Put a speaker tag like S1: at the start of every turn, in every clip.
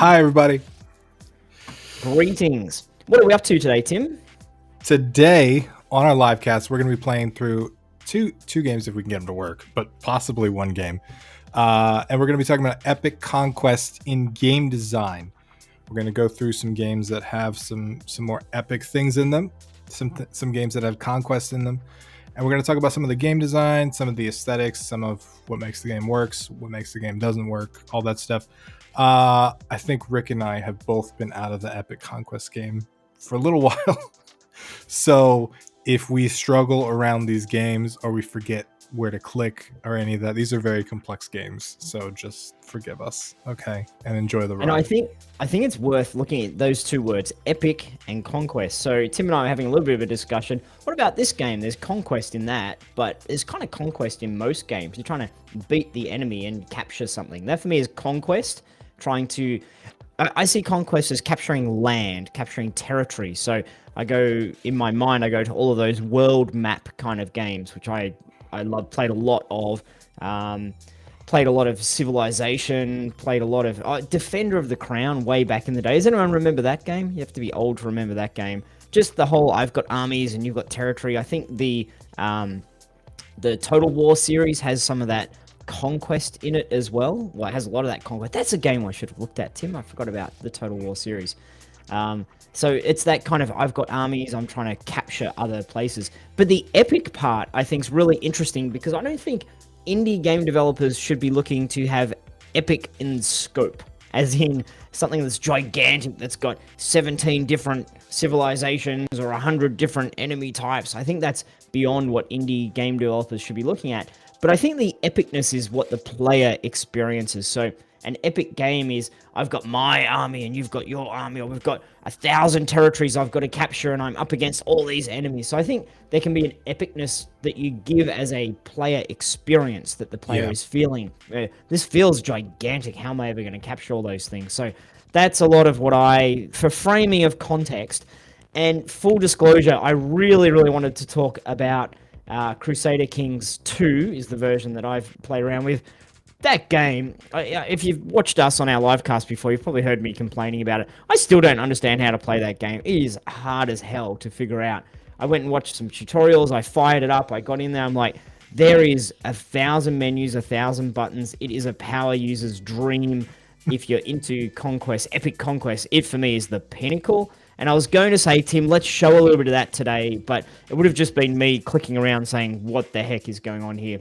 S1: Hi, everybody.
S2: Greetings. What are we up to today, Tim?
S1: Today on our live cast, we're going to be playing through two games if we can get them to work, but possibly one game. And we're going to be talking about epic conquest in game design. We're going to go through some games that have some more epic things in them, some games that have conquest in them. And we're going to talk about some of the game design, some of the aesthetics, some of what makes the game works, what makes the game doesn't work, all that stuff. I think Rick and I have both been out of the epic conquest game for a little while. So if we struggle around these games or we forget where to click or any of that, these are very complex games. So just forgive us, okay? And enjoy the ride.
S2: And I think it's worth looking at those two words, epic and conquest. So Tim and I are having a little bit of a discussion. What about this game? There's conquest in that, but there's kind of conquest in most games. You're trying to beat the enemy and capture something. That for me is conquest. I see conquest as capturing land, capturing territory. So in my mind, I go to all of those world map kind of games, which I love, played a lot of. Played a lot of Civilization, played a lot of Defender of the Crown way back in the day. Does anyone remember that game? You have to be old to remember that game. Just the whole, I've got armies and you've got territory. I think the Total War series has some of that conquest in it as well. Well, it has a lot of that conquest. That's a game I should have looked at, Tim. I forgot about the Total War series. So it's that kind of, I've got armies, I'm trying to capture other places. But the epic part, I think, is really interesting because I don't think indie game developers should be looking to have epic in scope, as in something that's gigantic, that's got 17 different civilizations or 100 different enemy types. I think that's beyond what indie game developers should be looking at. But I think the epicness is what the player experiences. So an epic game is, I've got my army and you've got your army, or we've got 1,000 territories I've got to capture and I'm up against all these enemies. So I think there can be an epicness that you give as a player experience that the player is feeling. This feels gigantic. How am I ever going to capture all those things? So that's a lot of what for framing of context. And full disclosure, I really, really wanted to talk about Crusader Kings 2 is the version that I've played around with. That game, if you've watched us on our live cast before, you've probably heard me complaining about it. I still don't understand how to play that game. It is hard as hell to figure out. I went and watched some tutorials. I fired it up. I got in there. I'm like, there is 1,000 menus, 1,000 buttons. It is a power user's dream. If you're into conquest, epic conquest, it for me is the pinnacle. And I was going to say, Tim, let's show a little bit of that today, but it would have just been me clicking around saying, what the heck is going on here?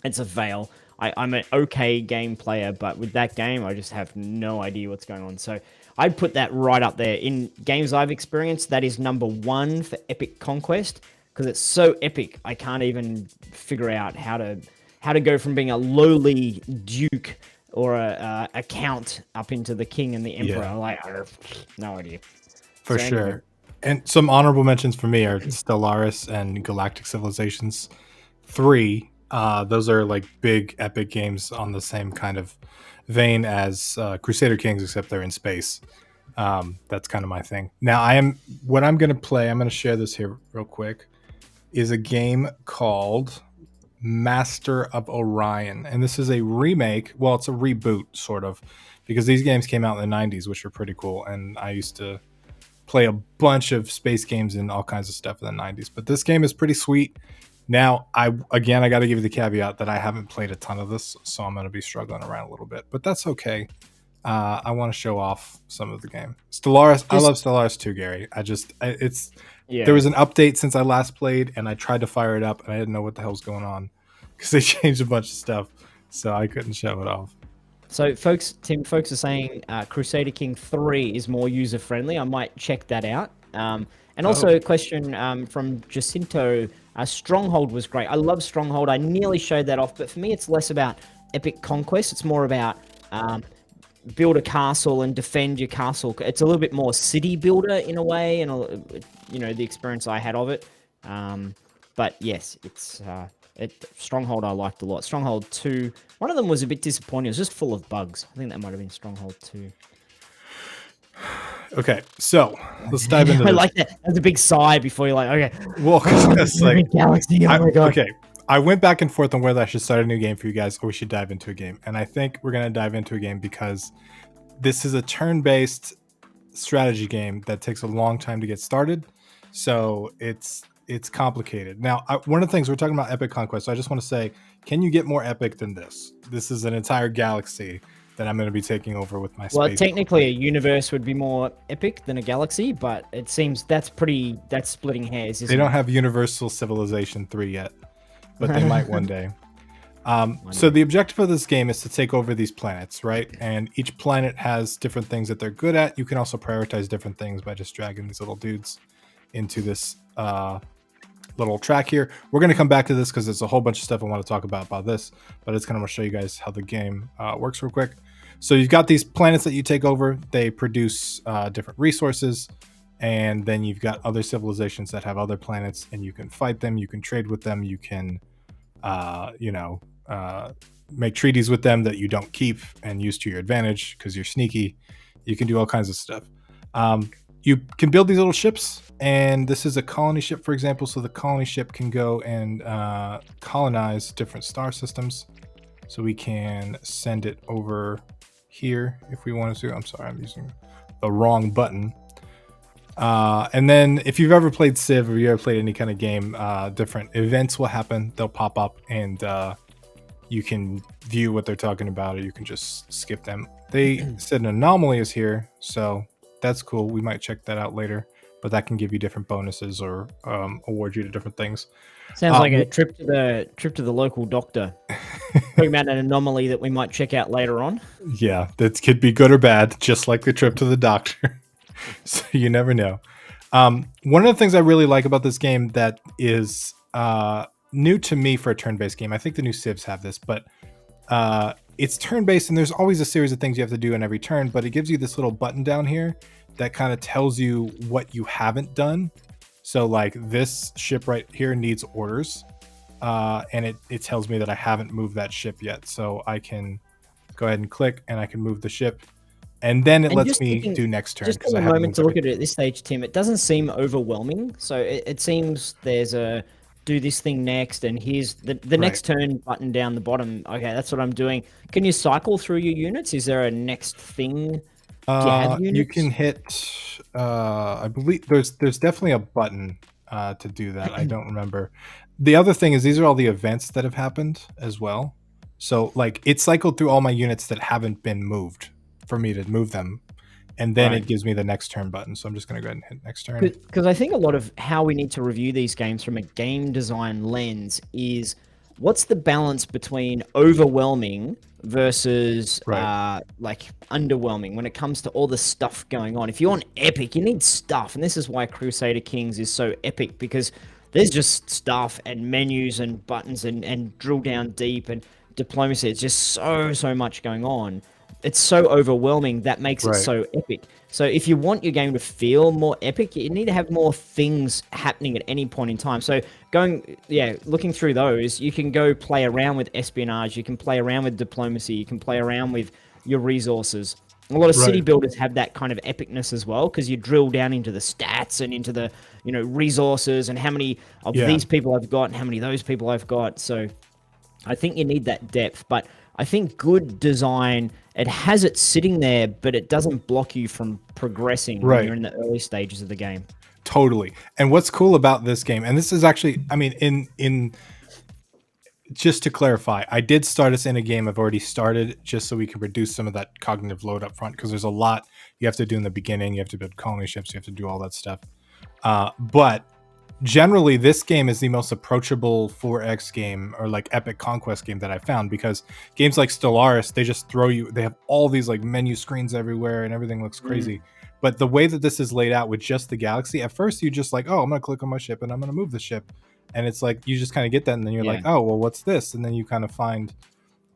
S2: It's a veil. I'm an okay game player, but with that game, I just have no idea what's going on. So I'd put that right up there. In games I've experienced, that is number one for epic conquest, because it's so epic, I can't even figure out how to go from being a lowly duke or a count up into the king and the emperor.
S1: Yeah.
S2: Like, no idea.
S1: For sure. And some honorable mentions for me are Stellaris and Galactic Civilizations 3. Those are like big epic games on the same kind of vein as Crusader Kings, except they're in space. That's kind of my thing. Now what I'm going to play, I'm going to share this here real quick, is a game called Master of Orion. And this is a remake. Well, it's a reboot sort of, because these games came out in the 90s, which are pretty cool. And I used to play a bunch of space games and all kinds of stuff in the 90s. But this game is pretty sweet. Now, I got to give you the caveat that I haven't played a ton of this, so I'm going to be struggling around a little bit. But that's okay. I want to show off some of the game. Stellaris, I love Stellaris too, Gary. There was an update since I last played, and I tried to fire it up, and I didn't know what the hell's going on because they changed a bunch of stuff, so I couldn't show it off.
S2: So, folks are saying Crusader King 3 is more user-friendly. I might check that out. And also a question from Jacinto. Stronghold was great. I love Stronghold. I nearly showed that off, but for me, it's less about epic conquest. It's more about build a castle and defend your castle. It's a little bit more city builder in a way, and the experience I had of it. But yes, it's Stronghold I liked a lot. Stronghold 2, one of them was a bit disappointing. It was just full of bugs. I think that might have been Stronghold 2.
S1: Okay, so let's dive into this.
S2: I like that. That's a big sigh before you're like, okay.
S1: Well, because like
S2: Galaxy. Oh my god.
S1: Okay, I went back and forth on whether I should start a new game for you guys or we should dive into a game, and I think we're gonna dive into a game because this is a turn-based strategy game that takes a long time to get started, so it's complicated. Now, one of the things we're talking about epic conquest, so I just want to say, can you get more epic than this? This is an entire galaxy that I'm going to be taking over with my
S2: Well,
S1: space.
S2: technically, a universe would be more epic than a galaxy, but it seems that's splitting hairs, isn't
S1: They don't
S2: it?
S1: have Universal Civilization 3 yet, but they might one day. So
S2: day.
S1: the objective of this game is to take over these planets, right? And each planet has different things that they're good at. You can also prioritize different things by just dragging these little dudes into this little track here. We're going to come back to this because there's a whole bunch of stuff I want to talk about this, but it's kind of want to show you guys how the game works real quick. So you've got these planets that you take over. They produce different resources, and then you've got other civilizations that have other planets, and you can fight them. You can trade with them. You can, make treaties with them that you don't keep and use to your advantage because you're sneaky. You can do all kinds of stuff. You can build these little ships, and this is a colony ship, for example. So the colony ship can go and colonize different star systems. So we can send it over here if we wanted to. I'm sorry, I'm using the wrong button. And then if you've ever played Civ or you ever played any kind of game, different events will happen. They'll pop up, and you can view what they're talking about, or you can just skip them. They said an anomaly is here, so that's cool. We might check that out later, but that can give you different bonuses or award you to different things.
S2: Sounds like a trip to the local doctor. Talking about an anomaly that we might check out later on.
S1: Yeah, that could be good or bad, just like the trip to the doctor. So you never know. One of the things I really like about this game that is new to me for a turn-based game, I think the new Civs have this, but it's turn-based, and there's always a series of things you have to do in every turn, but it gives you this little button down here that kind of tells you what you haven't done. So like this ship right here needs orders, and it tells me that I haven't moved that ship yet. So I can go ahead and click, and I can move the ship, and then it lets me do next turn.
S2: Just take a moment to look at it at this stage, Tim. It doesn't seem overwhelming. So it seems there's a do this thing next, and here's the next turn button down the bottom. Okay, that's what I'm doing. Can you cycle through your units? Is there a next thing?
S1: You can hit. I believe there's definitely a button to do that. I don't remember. The other thing is these are all the events that have happened as well. So like it cycled through all my units that haven't been moved for me to move them, and then it gives me the next turn button. So I'm just going to go ahead and hit next turn.
S2: Because I think a lot of how we need to review these games from a game design lens is what's the balance between overwhelming versus like underwhelming when it comes to all the stuff going on. If you want epic, you need stuff, and this is why Crusader Kings is so epic, because there's just stuff and menus and buttons and drill down deep and diplomacy. It's just so much going on. It's so overwhelming that makes it so epic. So if you want your game to feel more epic, you need to have more things happening at any point in time. So looking through those, you can go play around with espionage, you can play around with diplomacy, you can play around with your resources. A lot of city builders have that kind of epicness as well, because you drill down into the stats and into the resources and how many of these people I've got and how many of those people I've got. So I think you need that depth, but I think good design, it has it sitting there, but it doesn't block you from progressing when you're in the early stages of the game.
S1: Totally. And what's cool about this game, and this is actually, I mean, in just to clarify, I did start us in a game I've already started just so we can reduce some of that cognitive load up front, because there's a lot you have to do in the beginning. You have to build colony ships, you have to do all that stuff. But generally, this game is the most approachable 4X game or like epic conquest game that I found, because games like Stellaris, they just throw you, they have all these like menu screens everywhere and everything looks crazy. But the way that this is laid out with just the galaxy, at first you just like, oh, I'm going to click on my ship and I'm going to move the ship. And it's like, you just kind of get that. And then you're like, oh, well, what's this? And then you kind of find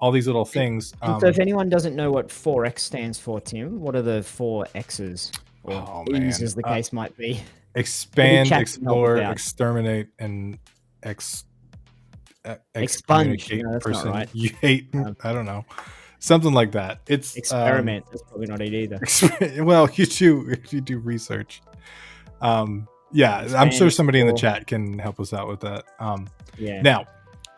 S1: all these little things.
S2: So if anyone doesn't know what 4X stands for, Tim, what are the 4 X's? Or E's, as the case might be.
S1: Expand, explore, exterminate, and
S2: expunge. No, that's not right.
S1: You hate, I don't know, something like that. It's
S2: experiment. That's probably not it either.
S1: Well, you do research. I'm sure somebody in the chat can help us out with that. Now,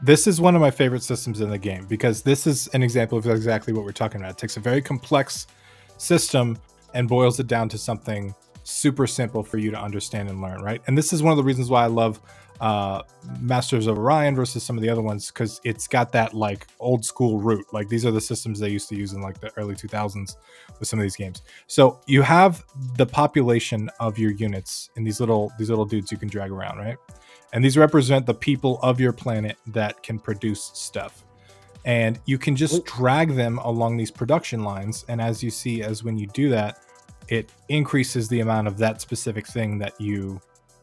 S1: this is one of my favorite systems in the game, because this is an example of exactly what we're talking about. It takes a very complex system and boils it down to something super simple for you to understand and learn, right? And this is one of the reasons why I love Masters of Orion versus some of the other ones, because it's got that like old school root. Like these are the systems they used to use in like the early 2000s with some of these games. So you have the population of your units in these little dudes you can drag around, right? And these represent the people of your planet that can produce stuff. And you can just drag them along these production lines. And as you see, as when you do that, it increases the amount of that specific thing that you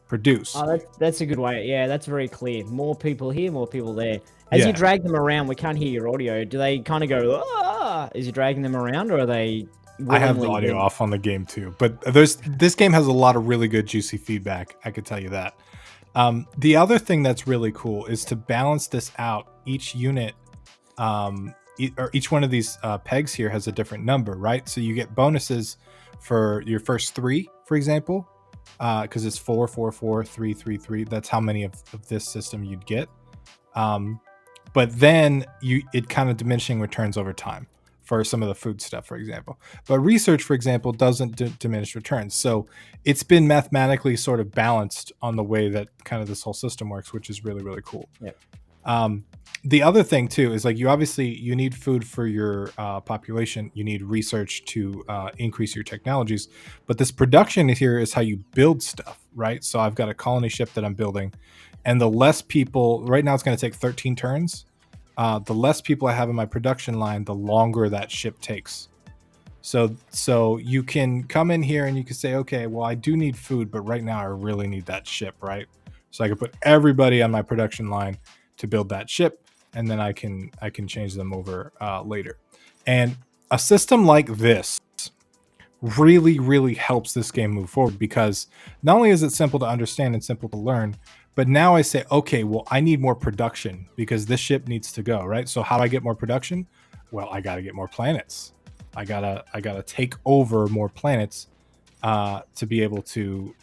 S1: produce.
S2: Oh, that's a good way. Yeah, that's very clear. More people here, more people there. As you drag them around, we can't hear your audio. Do they kind of go, ah, as you're dragging them around, or are they
S1: I have the audio off on the game too, but this game has a lot of really good juicy feedback. I could tell you that. The other thing that's really cool is to balance this out. Each unit, or each one of these pegs here has a different number, right? So you get bonuses for your first 3, for example, because it's 4, 4, 4, 3, 3, 3. That's how many of this system you'd get. But then it kind of diminishing returns over time for some of the food stuff, for example. But research, for example, doesn't diminish returns. So it's been mathematically sort of balanced on the way that kind of this whole system works, which is really, really cool.
S2: Yep.
S1: The other thing too is like you need food for your population. You need research to increase your technologies. But this production here is how you build stuff, right? So I've got a colony ship that I'm building, and the less people, right now it's going to take 13 turns. The less people I have in my production line, the longer that ship takes. So you can come in here and you can say, okay, well, I do need food, but right now I really need that ship, right? So I can put everybody on my production line to build that ship, and then I can change them over later. And a system like this really, really helps this game move forward, because not only is it simple to understand and simple to learn, but now I say, okay, well, I need more production because this ship needs to go, right? So how do I get more production? Well, I got to get more planets. I gotta take over more planets to be able to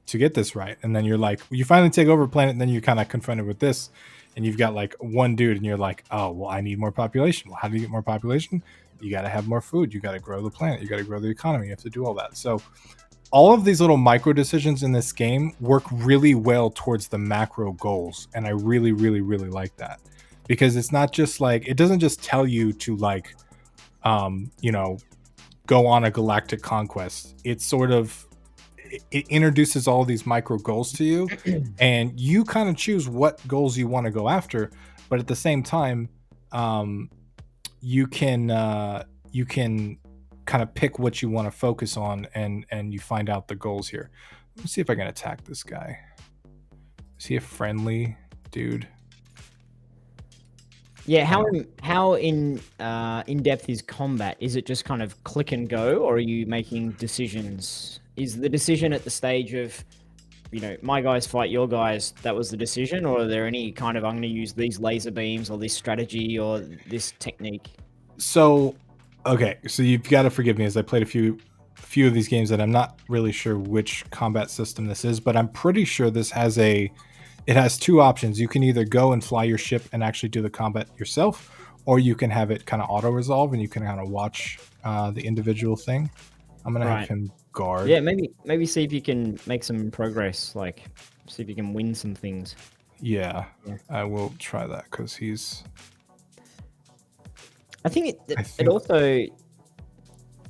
S1: get this right. And then you're like, you finally take over a planet, and then you're kind of confronted with this, and you've got like one dude, and you're like, oh, well, I need more population. Well, how do you get more population? You got to have more food. You got to grow the planet. You got to grow the economy. You have to do all that. So all of these little micro decisions in this game work really well towards the macro goals. And I really, really, really like that, because it's not just like, it doesn't just tell you to like, go on a galactic conquest. It's sort of, it introduces all these micro goals to you, and you kind of choose what goals you want to go after. But at the same time, you can kind of pick what you want to focus on, and you find out the goals here. Let me see if I can attack this guy. Is he a friendly dude?
S2: Yeah, how in depth is combat? Is it just kind of click and go, or are you making decisions? Is the decision at the stage of, my guys fight your guys, that was the decision, or are there any kind of, I'm going to use these laser beams or this strategy or this technique?
S1: So, okay, so you've got to forgive me, as I played a few of these games that I'm not really sure which combat system this is, but I'm pretty sure this has it has 2 options. You can either go and fly your ship and actually do the combat yourself, or you can have it kind of auto resolve and you can kind of watch the individual thing. I'm gonna have him guard.
S2: Yeah, maybe see if you can make some progress, like see if you can win some things.
S1: Yeah. I will try that, because he's.
S2: I think it also,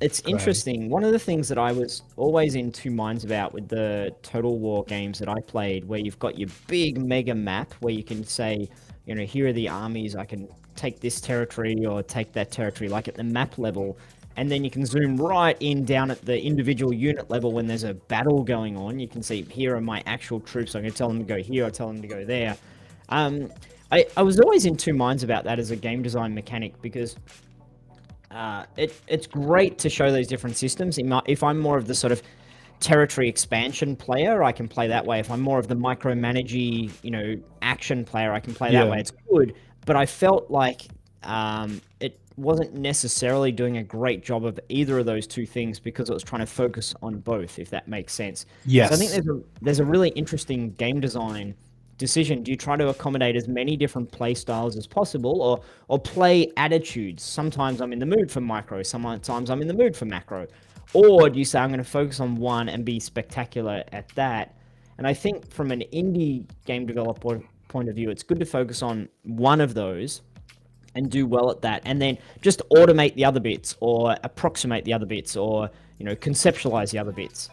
S2: it's interesting. One of the things that I was always in 2 minds about with the Total War games that I played, where you've got your big mega map where you can say, here are the armies, I can take this territory or take that territory, like at the map level. And then you can zoom right in down at the individual unit level when there's a battle going on. You can see, here are my actual troops. I'm going to tell them to go here, or tell them to go there. I was always in 2 minds about that as a game design mechanic, because it's great to show those different systems. If I'm more of the sort of territory expansion player, I can play that way. If I'm more of the micromanagey, action player, I can play that way. It's good, but I felt like it wasn't necessarily doing a great job of either of those 2 things, because it was trying to focus on both, if that makes sense.
S1: Yes.
S2: So I think there's a really interesting game design decision. Do you try to accommodate as many different play styles as possible, or play attitudes? Sometimes I'm in the mood for micro, sometimes I'm in the mood for macro. Or do you say I'm going to focus on one and be spectacular at that? And I think from an indie game developer point of view, it's good to focus on one of those and do well at that, and then just automate the other bits, or approximate the other bits, or conceptualize the other bits.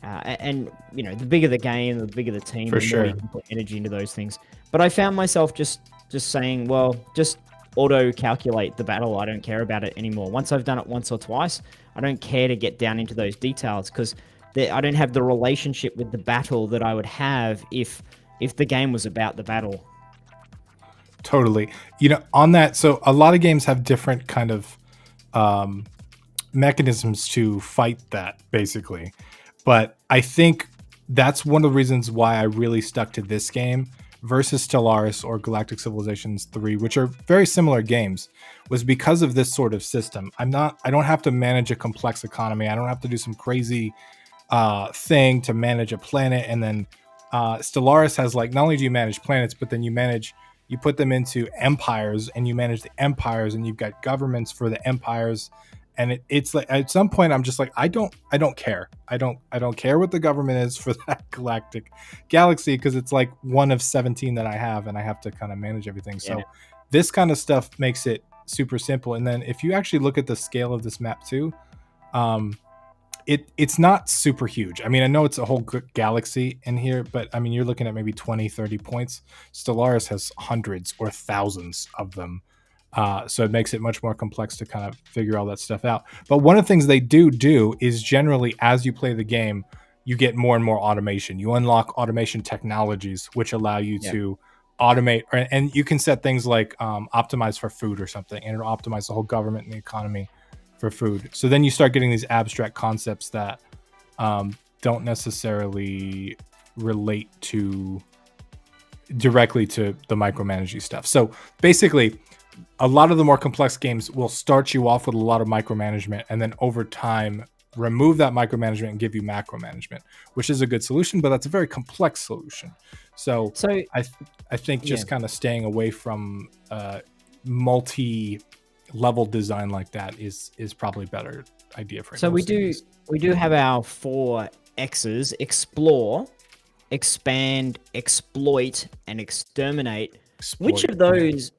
S2: And the bigger the game, the bigger the team,
S1: For
S2: the more you
S1: sure.
S2: can put energy into those things. But I found myself just saying, well, just auto calculate the battle. I don't care about it anymore. Once I've done it once or twice, I don't care to get down into those details, because I don't have the relationship with the battle that I would have if the game was about the battle.
S1: Totally. On that, so a lot of games have different kind of um, mechanisms to fight that, basically. But I think that's one of the reasons why I really stuck to this game versus Stellaris or Galactic Civilizations 3, which are very similar games, was because of this sort of system. I don't have to manage a complex economy. I don't have to do some crazy thing to manage a planet. And then Stellaris has, like, not only do you manage planets, but then you put them into empires, and you manage the empires, and you've got governments for the empires. And it's like, at some point I'm just like, I don't care. I don't care what the government is for that galactic galaxy, because it's like one of 17 that I have, and I have to kind of manage everything.
S2: Yeah.
S1: So this kind of stuff makes it super simple. And then if you actually look at the scale of this map too, it's not super huge. I mean, I know it's a whole galaxy in here, but I mean, you're looking at maybe 20, 30 points. Stellaris has hundreds or thousands of them. So it makes it much more complex to kind of figure all that stuff out. But one of the things they do is, generally, as you play the game, you get more and more automation. You unlock automation technologies, which allow you to automate, and you can set things like optimize for food or something, and it'll optimize the whole government and the economy for food. So then you start getting these abstract concepts that don't necessarily relate directly to the micromanaging stuff. So basically, a lot of the more complex games will start you off with a lot of micromanagement, and then over time remove that micromanagement and give you macro management, which is a good solution, but that's a very complex solution. So I think just kind of staying away from multi-level design like that is probably a better idea for.
S2: So we do have our 4 X's: explore, expand, exploit, and exterminate. Which of those?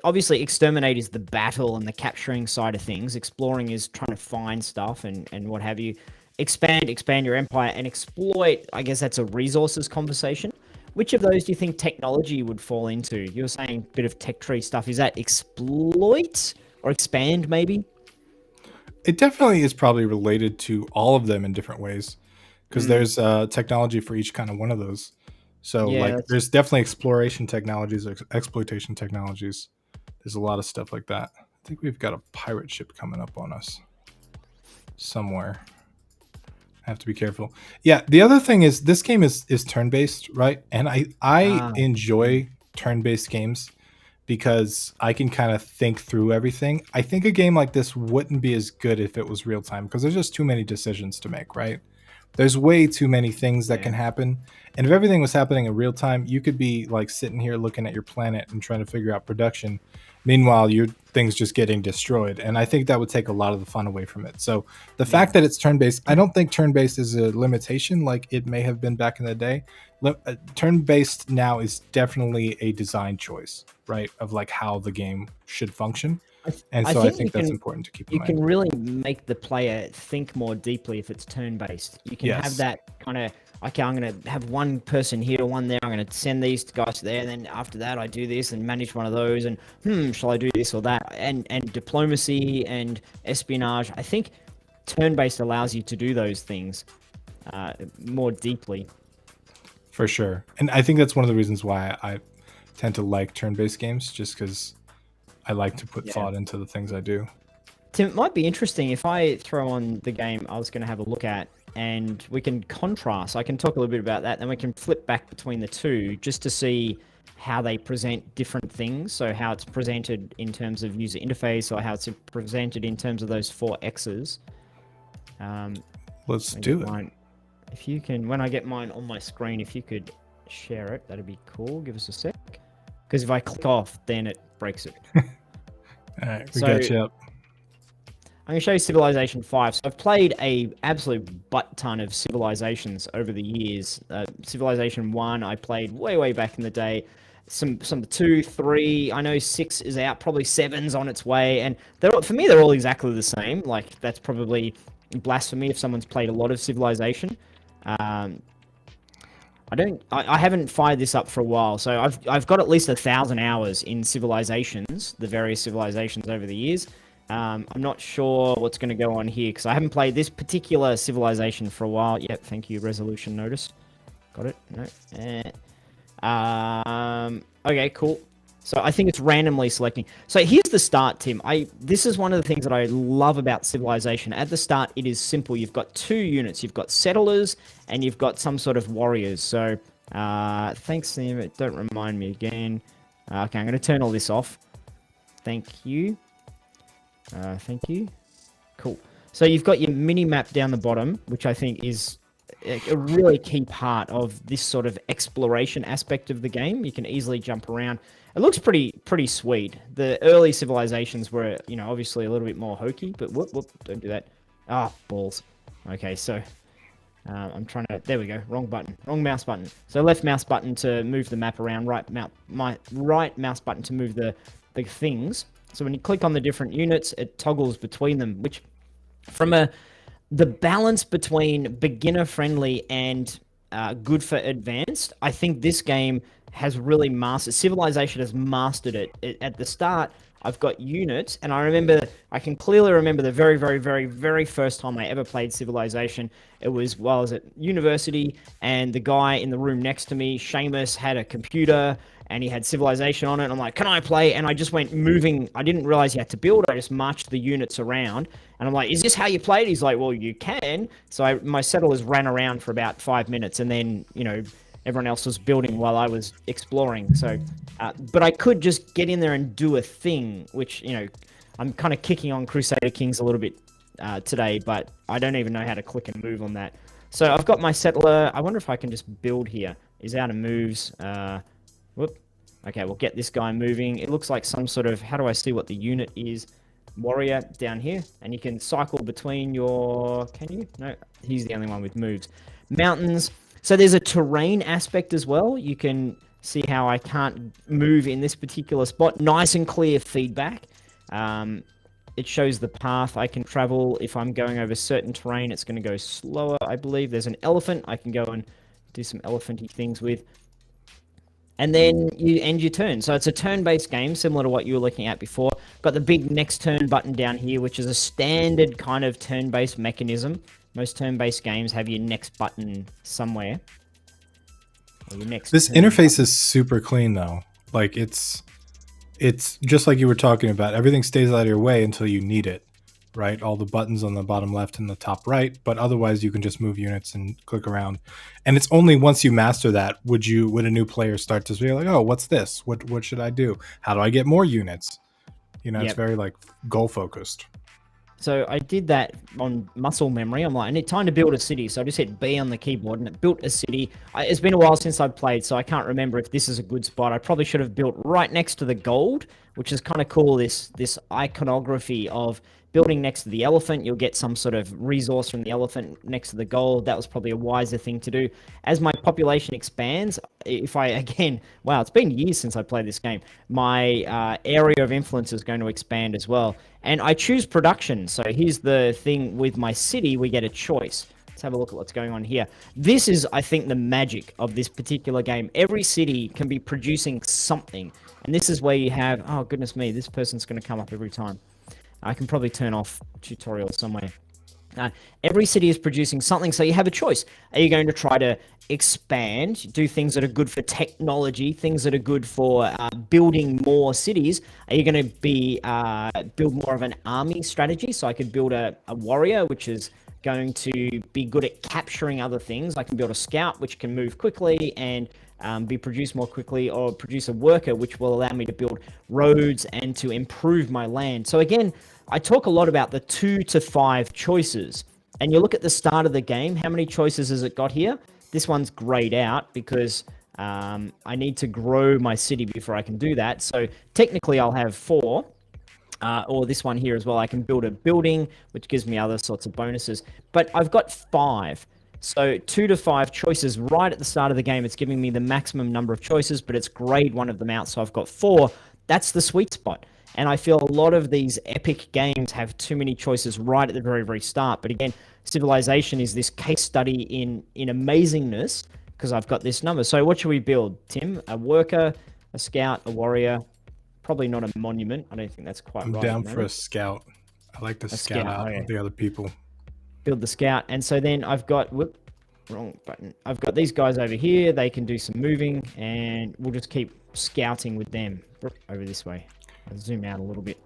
S2: Obviously, exterminate is the battle and the capturing side of things. Exploring is trying to find stuff and what have you. Expand your empire, and exploit, I guess that's a resources conversation. Which of those do you think technology would fall into? You were saying a bit of tech tree stuff. Is that exploit or expand, maybe?
S1: It definitely is probably related to all of them in different ways, because there's technology for each kind of one of those. So there's definitely exploration technologies, exploitation technologies. There's a lot of stuff like that. I think we've got a pirate ship coming up on us somewhere. I have to be careful. Yeah, the other thing is, this game is turn-based, right? And I enjoy turn-based games because I can kind of think through everything. I think a game like this wouldn't be as good if it was real time, because there's just too many decisions to make, right? There's way too many things that can happen. And if everything was happening in real time, you could be like sitting here looking at your planet and trying to figure out production. Meanwhile, your thing's just getting destroyed. And I think that would take a lot of the fun away from it. So the fact that it's turn-based, I don't think turn-based is a limitation like it may have been back in the day. Turn-based now is definitely a design choice, right? Of like how the game should function. And so I think that's important to keep in mind.
S2: You can really make the player think more deeply if it's turn-based. You can have that kind of, okay, I'm going to have one person here, one there. I'm going to send these guys there. And then after that, I do this and manage one of those. And shall I do this or that? And diplomacy and espionage. I think turn-based allows you to do those things more deeply.
S1: For sure. And I think that's one of the reasons why I tend to like turn-based games, just because I like to put thought into the things I do.
S2: Tim, it might be interesting if I throw on the game I was going to have a look at, and we can contrast. I can talk a little bit about that, then we can flip back between the two just to see how they present different things. So how it's presented in terms of user interface, or how it's presented in terms of those 4 X's.
S1: Let's do it.
S2: If you can, when I get mine on my screen, if you could share it. That'd be cool. Give us a sec. Because if I click off, then it breaks it.
S1: All right, we got you up.
S2: I'm going to show you Civilization 5. So I've played a absolute butt ton of Civilizations over the years. Civilization 1, I played way back in the day. Some 2, 3, I know 6 is out, probably 7's on its way. And for me, they're all exactly the same. Like, that's probably blasphemy if someone's played a lot of Civilization. I haven't fired this up for a while, so I've got at least 1,000 hours in Civilizations, the various Civilizations over the years. I'm not sure what's going to go on here because I haven't played this particular Civilization for a while. Yep, thank you, resolution notice. Got it? No. Okay, cool. So I think it's randomly selecting. So here's the start, Tim. This is one of the things that I love about Civilization. At the start, it is simple. You've got 2 units. You've got settlers and you've got some sort of warriors. So thanks, Sam. Don't remind me again. Okay, I'm going to turn all this off. Thank you. Thank you. Cool. So you've got your mini map down the bottom, which I think is a really key part of this sort of exploration aspect of the game. You can easily jump around. It looks pretty sweet. The early Civilizations were, obviously a little bit more hokey, but whoop, don't do that. Ah, balls. Okay, so I'm trying to, there we go, wrong mouse button. So left mouse button to move the map around, right mouse button to move the things. So when you click on the different units, it toggles between them, which from the balance between beginner friendly and good for advanced, I think this game has really mastered. Civilization has mastered it. At the start, I've got units, and I can clearly remember the very first time I ever played Civilization. It was while I was at university, and the guy in the room next to me, Seamus, had a computer, and he had Civilization on it. And I'm like, can I play? And I just went moving. I didn't realize you had to build. I just marched the units around. And I'm like, is this how you played? He's like, well, you can. So my settlers ran around for about 5 minutes. And then, everyone else was building while I was exploring. So, but I could just get in there and do a thing, which, I'm kind of kicking on Crusader Kings a little bit today. But I don't even know how to click and move on that. So I've got my settler. I wonder if I can just build here. He's out of moves. Whoop. Okay, we'll get this guy moving. It looks like some sort of, how do I see what the unit is? Warrior down here. And you can cycle between can you? No, he's the only one with moves. Mountains. So there's a terrain aspect as well. You can see how I can't move in this particular spot. Nice and clear feedback. It shows the path I can travel. If I'm going over certain terrain, it's going to go slower, I believe. There's an elephant I can go and do some elephanty things with. And then you end your turn. So it's a turn-based game, similar to what you were looking at before. Got the big next turn button down here, which is a standard kind of turn-based mechanism. Most turn-based games have your next button somewhere. Or your next
S1: this interface is super clean, though. Like, it's just like you were talking about. Everything stays out of your way until you need it, right? All the buttons on the bottom left and the top right, but otherwise you can just move units and click around. And it's only once you master that would a new player start to be like, oh, what's this? What should I do? How do I get more units? It's very like goal focused.
S2: So I did that on muscle memory. I'm like, I need time to build a city. So I just hit B on the keyboard and it built a city. It's been a while since I've played, so I can't remember if this is a good spot. I probably should have built right next to the gold, which is kind of cool, this iconography of building next to the elephant. You'll get some sort of resource from the elephant next to the gold. That was probably a wiser thing to do. As my population expands, wow, it's been years since I played this game. My area of influence is going to expand as well. And I choose production. So here's the thing with my city, we get a choice. Let's have a look at what's going on here. This is, I think, the magic of this particular game. Every city can be producing something. And this is where you have, oh, goodness me, this person's going to come up every time. I can probably turn off tutorial somewhere. Every city is producing something, so you have a choice. Are you going to try to expand, do things that are good for technology, things that are good for building more cities? Are you going to be build more of an army strategy? So I could build a warrior, which is going to be good at capturing other things. I can build a scout, which can move quickly and be produced more quickly, or produce a worker, which will allow me to build roads and to improve my land. So again, I talk a lot about the 2 to 5 choices. And you look at the start of the game, how many choices has it got here? This one's grayed out because I need to grow my city before I can do that. So technically I'll have 4. Or this one here as well. I can build a building, which gives me other sorts of bonuses. But I've got 5. So 2 to 5 choices right at the start of the game. It's giving me the maximum number of choices, but it's grayed one of them out. So I've got 4. That's the sweet spot. And I feel a lot of these epic games have too many choices right at the very, very start. But again, Civilization is this case study in amazingness because I've got this number. So what should we build, Tim? A worker, a scout, a warrior. Probably not a monument. I don't think that's quite
S1: I'm
S2: right.
S1: down for a scout. I like to scout out the other people.
S2: Build the scout. And so then I've got, wrong button. I've got these guys over here. They can do some moving and we'll just keep scouting with them over this way. I'll zoom out a little bit.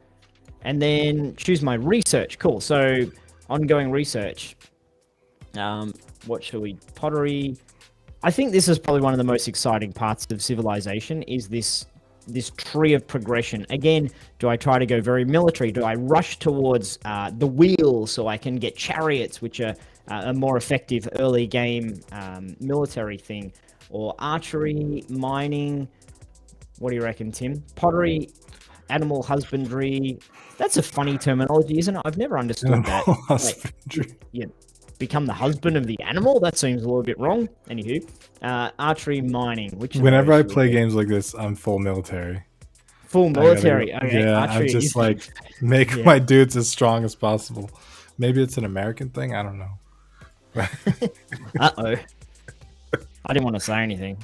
S2: And then choose my research. Cool. So ongoing research. What shall we? Pottery. I think this is probably one of the most exciting parts of Civilization is this tree of progression. Again, do I try to go very military? Do I rush towards the wheel so I can get chariots, which are a more effective early game military thing? Or archery, mining? What do you reckon, Tim? Pottery, animal husbandry. That's a funny terminology, isn't it? I've never understood that.
S1: Husbandry.
S2: Yeah. Become the husband of the animal? That seems a little bit wrong. Anywho, archery, mining. Which
S1: whenever I play games like this, I'm full military.
S2: Full military. Okay.
S1: Yeah,
S2: archery
S1: I just like make my dudes as strong as possible. Maybe it's an American thing. I don't know.
S2: Uh-oh. I didn't want to say anything.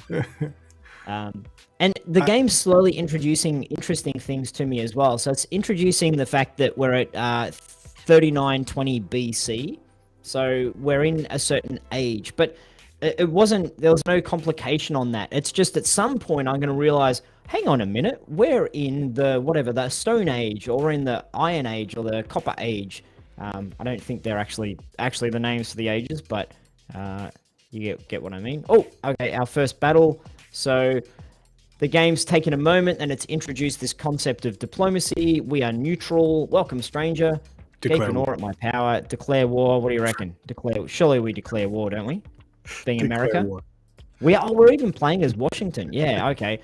S2: And the game's slowly introducing interesting things to me as well. So it's introducing the fact that we're at 3920 BC. So we're in a certain age, but there was no complication on that. It's just at some point I'm going to realize, hang on a minute, we're in the Stone Age or in the Iron Age or the Copper Age. I don't think they're actually the names for the ages, but you get what I mean. Oh, okay, our first battle. So the game's taken a moment and it's introduced this concept of diplomacy. We are neutral. Welcome, stranger. Keep an awe at my power. Declare war. What do you reckon? Surely we declare war, don't we? Being America. We're even playing as Washington. Yeah, okay.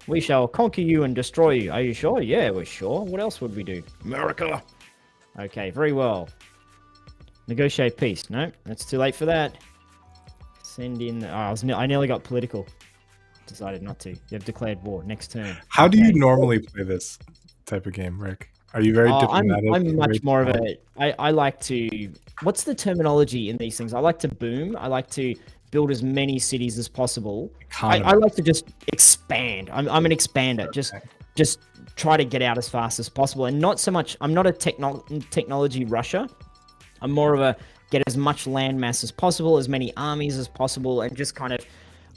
S2: We shall conquer you and destroy you. Are you sure? Yeah, we're sure. What else would we do? America. Okay, very well. Negotiate peace. No, that's too late for that. Send in. I nearly got political. Decided not to. You've declared war. Next turn.
S1: How do you normally play this type of game, Rick? Are you very diplomatic?
S2: I'm much more of a. I like to. What's the terminology in these things? I like to boom. I like to build as many cities as possible. I like to just expand. I'm an expander. Just try to get out as fast as possible, and not so much. I'm not a technology rusher. I'm more of a get as much land mass as possible, as many armies as possible, and just kind of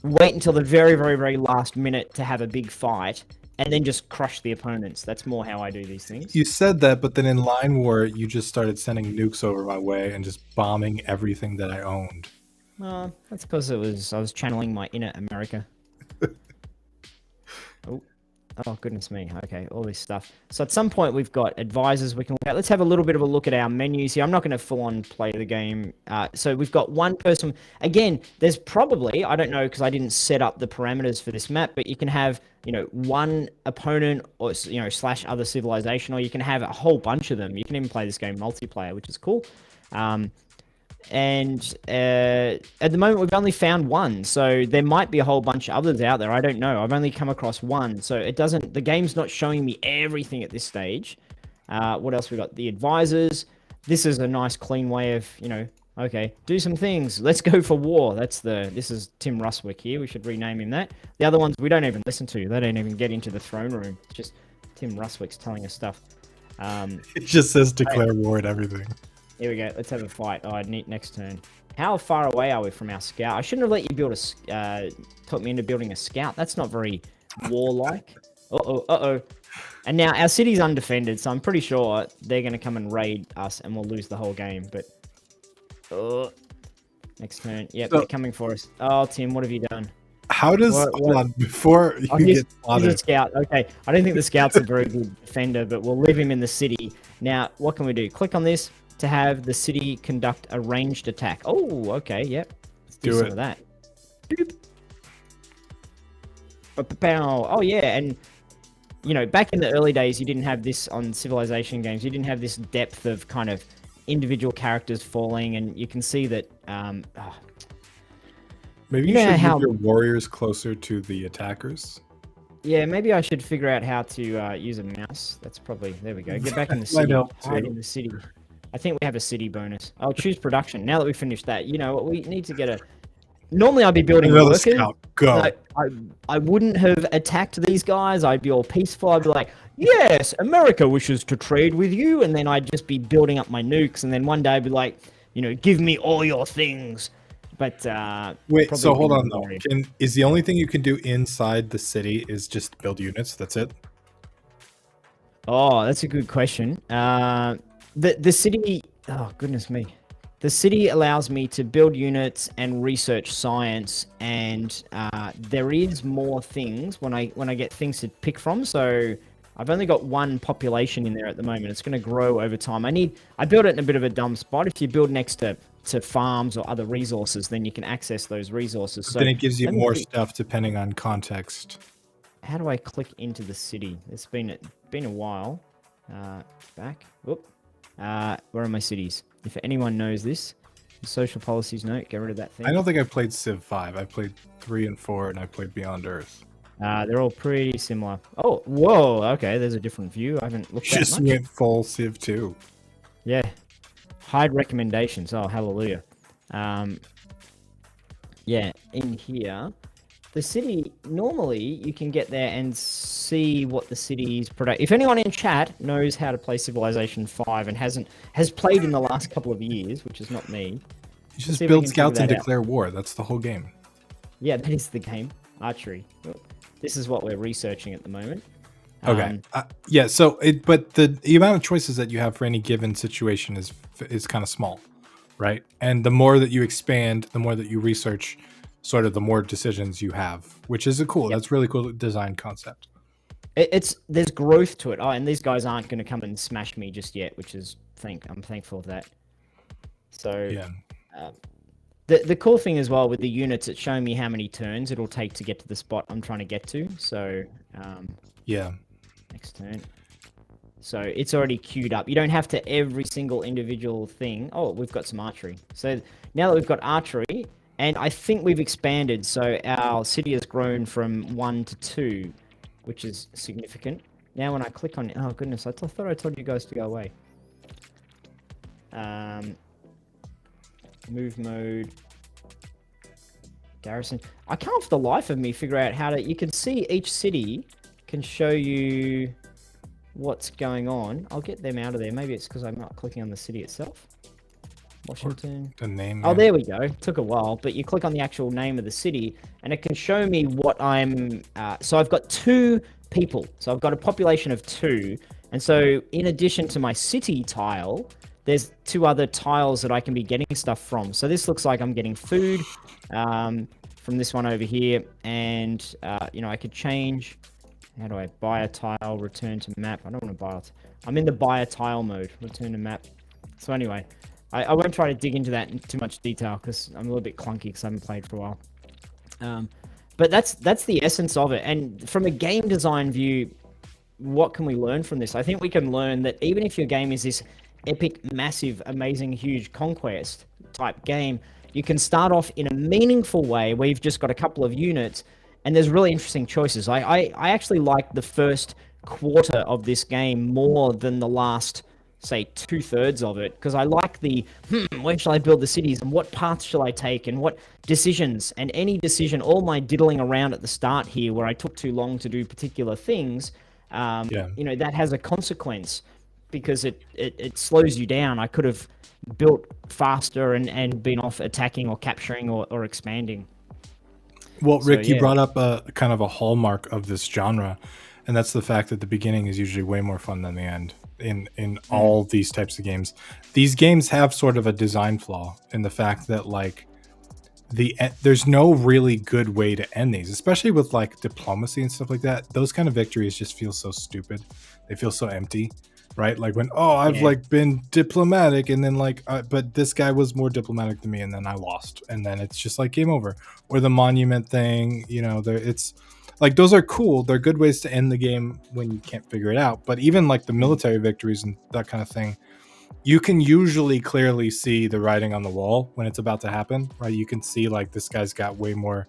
S2: wait until the very, very, very last minute to have a big fight, and then just crush the opponents. That's more how I do these things.
S1: You said that, but then in Line War, you just started sending nukes over my way and just bombing everything that I owned.
S2: That's because I was channeling my inner America. Oh, goodness me. Okay, all this stuff. So at some point, we've got advisors we can look at. Let's have a little bit of a look at our menus here. I'm not going to full-on play the game. So we've got one person. Again, there's probably, I don't know because I didn't set up the parameters for this map, but you can have, one opponent or, slash other civilization, or you can have a whole bunch of them. You can even play this game multiplayer, which is cool. And at the moment, we've only found one, so there might be a whole bunch of others out there. I don't know. I've only come across one, so the game's not showing me everything at this stage. What else we got? The advisors. This is a nice, clean way of, okay, do some things. Let's go for war. This is Tim Ruswick here. We should rename him that. The other ones we don't even listen to. They don't even get into the throne room. It's just Tim Ruswick's telling us stuff.
S1: It just says declare war and everything.
S2: Here we go. Let's have a fight. Oh, next turn. How far away are we from our scout? I shouldn't have let you build taught me into building a scout. That's not very warlike. Uh-oh. And now our city's undefended, so I'm pretty sure they're going to come and raid us and we'll lose the whole game. But next turn. Yep, they're coming for us. Oh, Tim, what have you done?
S1: How does hold on before you get slaughtered?
S2: He's a scout. Okay, I don't think the scout's a very good defender, but we'll leave him in the city. Now, what can we do? Click on this to have the city conduct a ranged attack. Oh, okay, yep. Let's do some of that. Boop. Oh yeah, and back in the early days, you didn't have this on Civilization games. You didn't have this depth of kind of individual characters falling, and you can see that.
S1: Maybe
S2: You
S1: you
S2: know
S1: should move
S2: how?
S1: your warriors closer to the attackers.
S2: Yeah, maybe I should figure out how to use a mouse. That's probably there. We go. Get back in the
S1: Might
S2: city.
S1: help
S2: Hide
S1: too.
S2: in the city. I think we have a city bonus. I'll choose production. Now that we finished that, you know what? We need to get a. Normally, I'd be building
S1: Another
S2: workers.
S1: scout. Go.
S2: Like, I wouldn't have attacked these guys. I'd be all peaceful. I'd be like, yes, America wishes to trade with you. And then I'd just be building up my nukes. And then one day I'd be like, give me all your things. But
S1: Wait,
S2: probably
S1: so
S2: be
S1: hold
S2: more
S1: on though.
S2: worried.
S1: Is the only thing you can do inside the city is just build units? That's it?
S2: Oh, that's a good question. The city. Oh goodness me. The city allows me to build units and research science, and there is more things when I get things to pick from. So I've only got one population in there at the moment. It's going to grow over time. I built it in a bit of a dumb spot. If you build next to farms or other resources, then you can access those resources. So
S1: Then it gives you
S2: let me
S1: more
S2: see.
S1: stuff depending on context.
S2: How do I click into the city? It's been a while. Back. Whoop. Where are my cities? If anyone knows this, the social policies note, get rid of that thing.
S1: I don't think I played Civ 5. I played 3 and 4, and I played Beyond Earth.
S2: They're all pretty similar. Oh, whoa. Okay, there's a different view. I haven't looked that
S1: Just
S2: much.
S1: went full Civ 2.
S2: Yeah. Hide recommendations. Oh, hallelujah. Yeah, in here, the city, normally you can get there and see what the city's product. If anyone in chat knows how to play Civilization 5 and has played in the last couple of years, which is not me.
S1: You just
S2: see if we
S1: build
S2: can
S1: scouts
S2: figure
S1: and
S2: that out.
S1: declare war. That's the whole game.
S2: Yeah, that is the game. Archery. This is what we're researching at the moment.
S1: Okay. Yeah. So, but the amount of choices that you have for any given situation is kind of small, right? And the more that you expand, the more that you research, sort of the more decisions you have, which is cool.
S2: Yep.
S1: That's really cool design concept.
S2: There's growth to it. Oh, and these guys aren't going to come and smash me just yet, which is I'm thankful of that. So
S1: Yeah.
S2: The cool thing as well with the units, it's showing me how many turns it'll take to get to the spot I'm trying to get to. So
S1: Yeah.
S2: next turn. So it's already queued up. You don't have to every single individual thing. Oh, we've got some archery. So now that we've got archery, and I think we've expanded. So our city has grown from 1 to 2, which is significant. Now when I click on, oh goodness, I thought I told you guys to go away. Move mode. Garrison. I can't for the life of me figure out how to, you can see each city can show you what's going on. I'll get them out of there. Maybe it's because I'm not clicking on the city itself. Washington.
S1: The name.
S2: Oh, there we go. Took a while, but you click on the actual name of the city, and it can show me what I'm. So I've got 2 people. So I've got a population of 2, and so in addition to my city tile, there's 2 other tiles that I can be getting stuff from. So this looks like I'm getting food from this one over here, and I could change. How do I buy a tile? Return to map. I don't want to buy it. I'm in the buy a tile mode. Return to map. So anyway. I won't try to dig into that in too much detail because I'm a little bit clunky because I haven't played for a while. But that's the essence of it. And from a game design view, what can we learn from this? I think we can learn that even if your game is this epic, massive, amazing, huge conquest type game, you can start off in a meaningful way where you've just got a couple of units and there's really interesting choices. I actually like the first quarter of this game more than the last, say, 2/3 of it, because I like where shall I build the cities and what paths shall I take and what decisions, and any decision, all my diddling around at the start here where I took too long to do particular things, that has a consequence because it slows you down. I could have built faster and been off attacking or capturing or expanding.
S1: Well, Rick,
S2: So,
S1: you brought up a kind of a hallmark of this genre, and that's the fact that the beginning is usually way more fun than the end in all these types of games. These games have sort of a design flaw in the fact that there's no really good way to end these, especially with like diplomacy and stuff like that. Those kind of victories just feel so stupid. They feel so empty, right? Like when, I've like been diplomatic and then but this guy was more diplomatic than me and then I lost. And then it's just like game over. Or the monument thing, like those are cool. They're good ways to end the game when you can't figure it out. But even like the military victories and that kind of thing, you can usually clearly see the writing on the wall when it's about to happen, right? You can see like this guy's got way more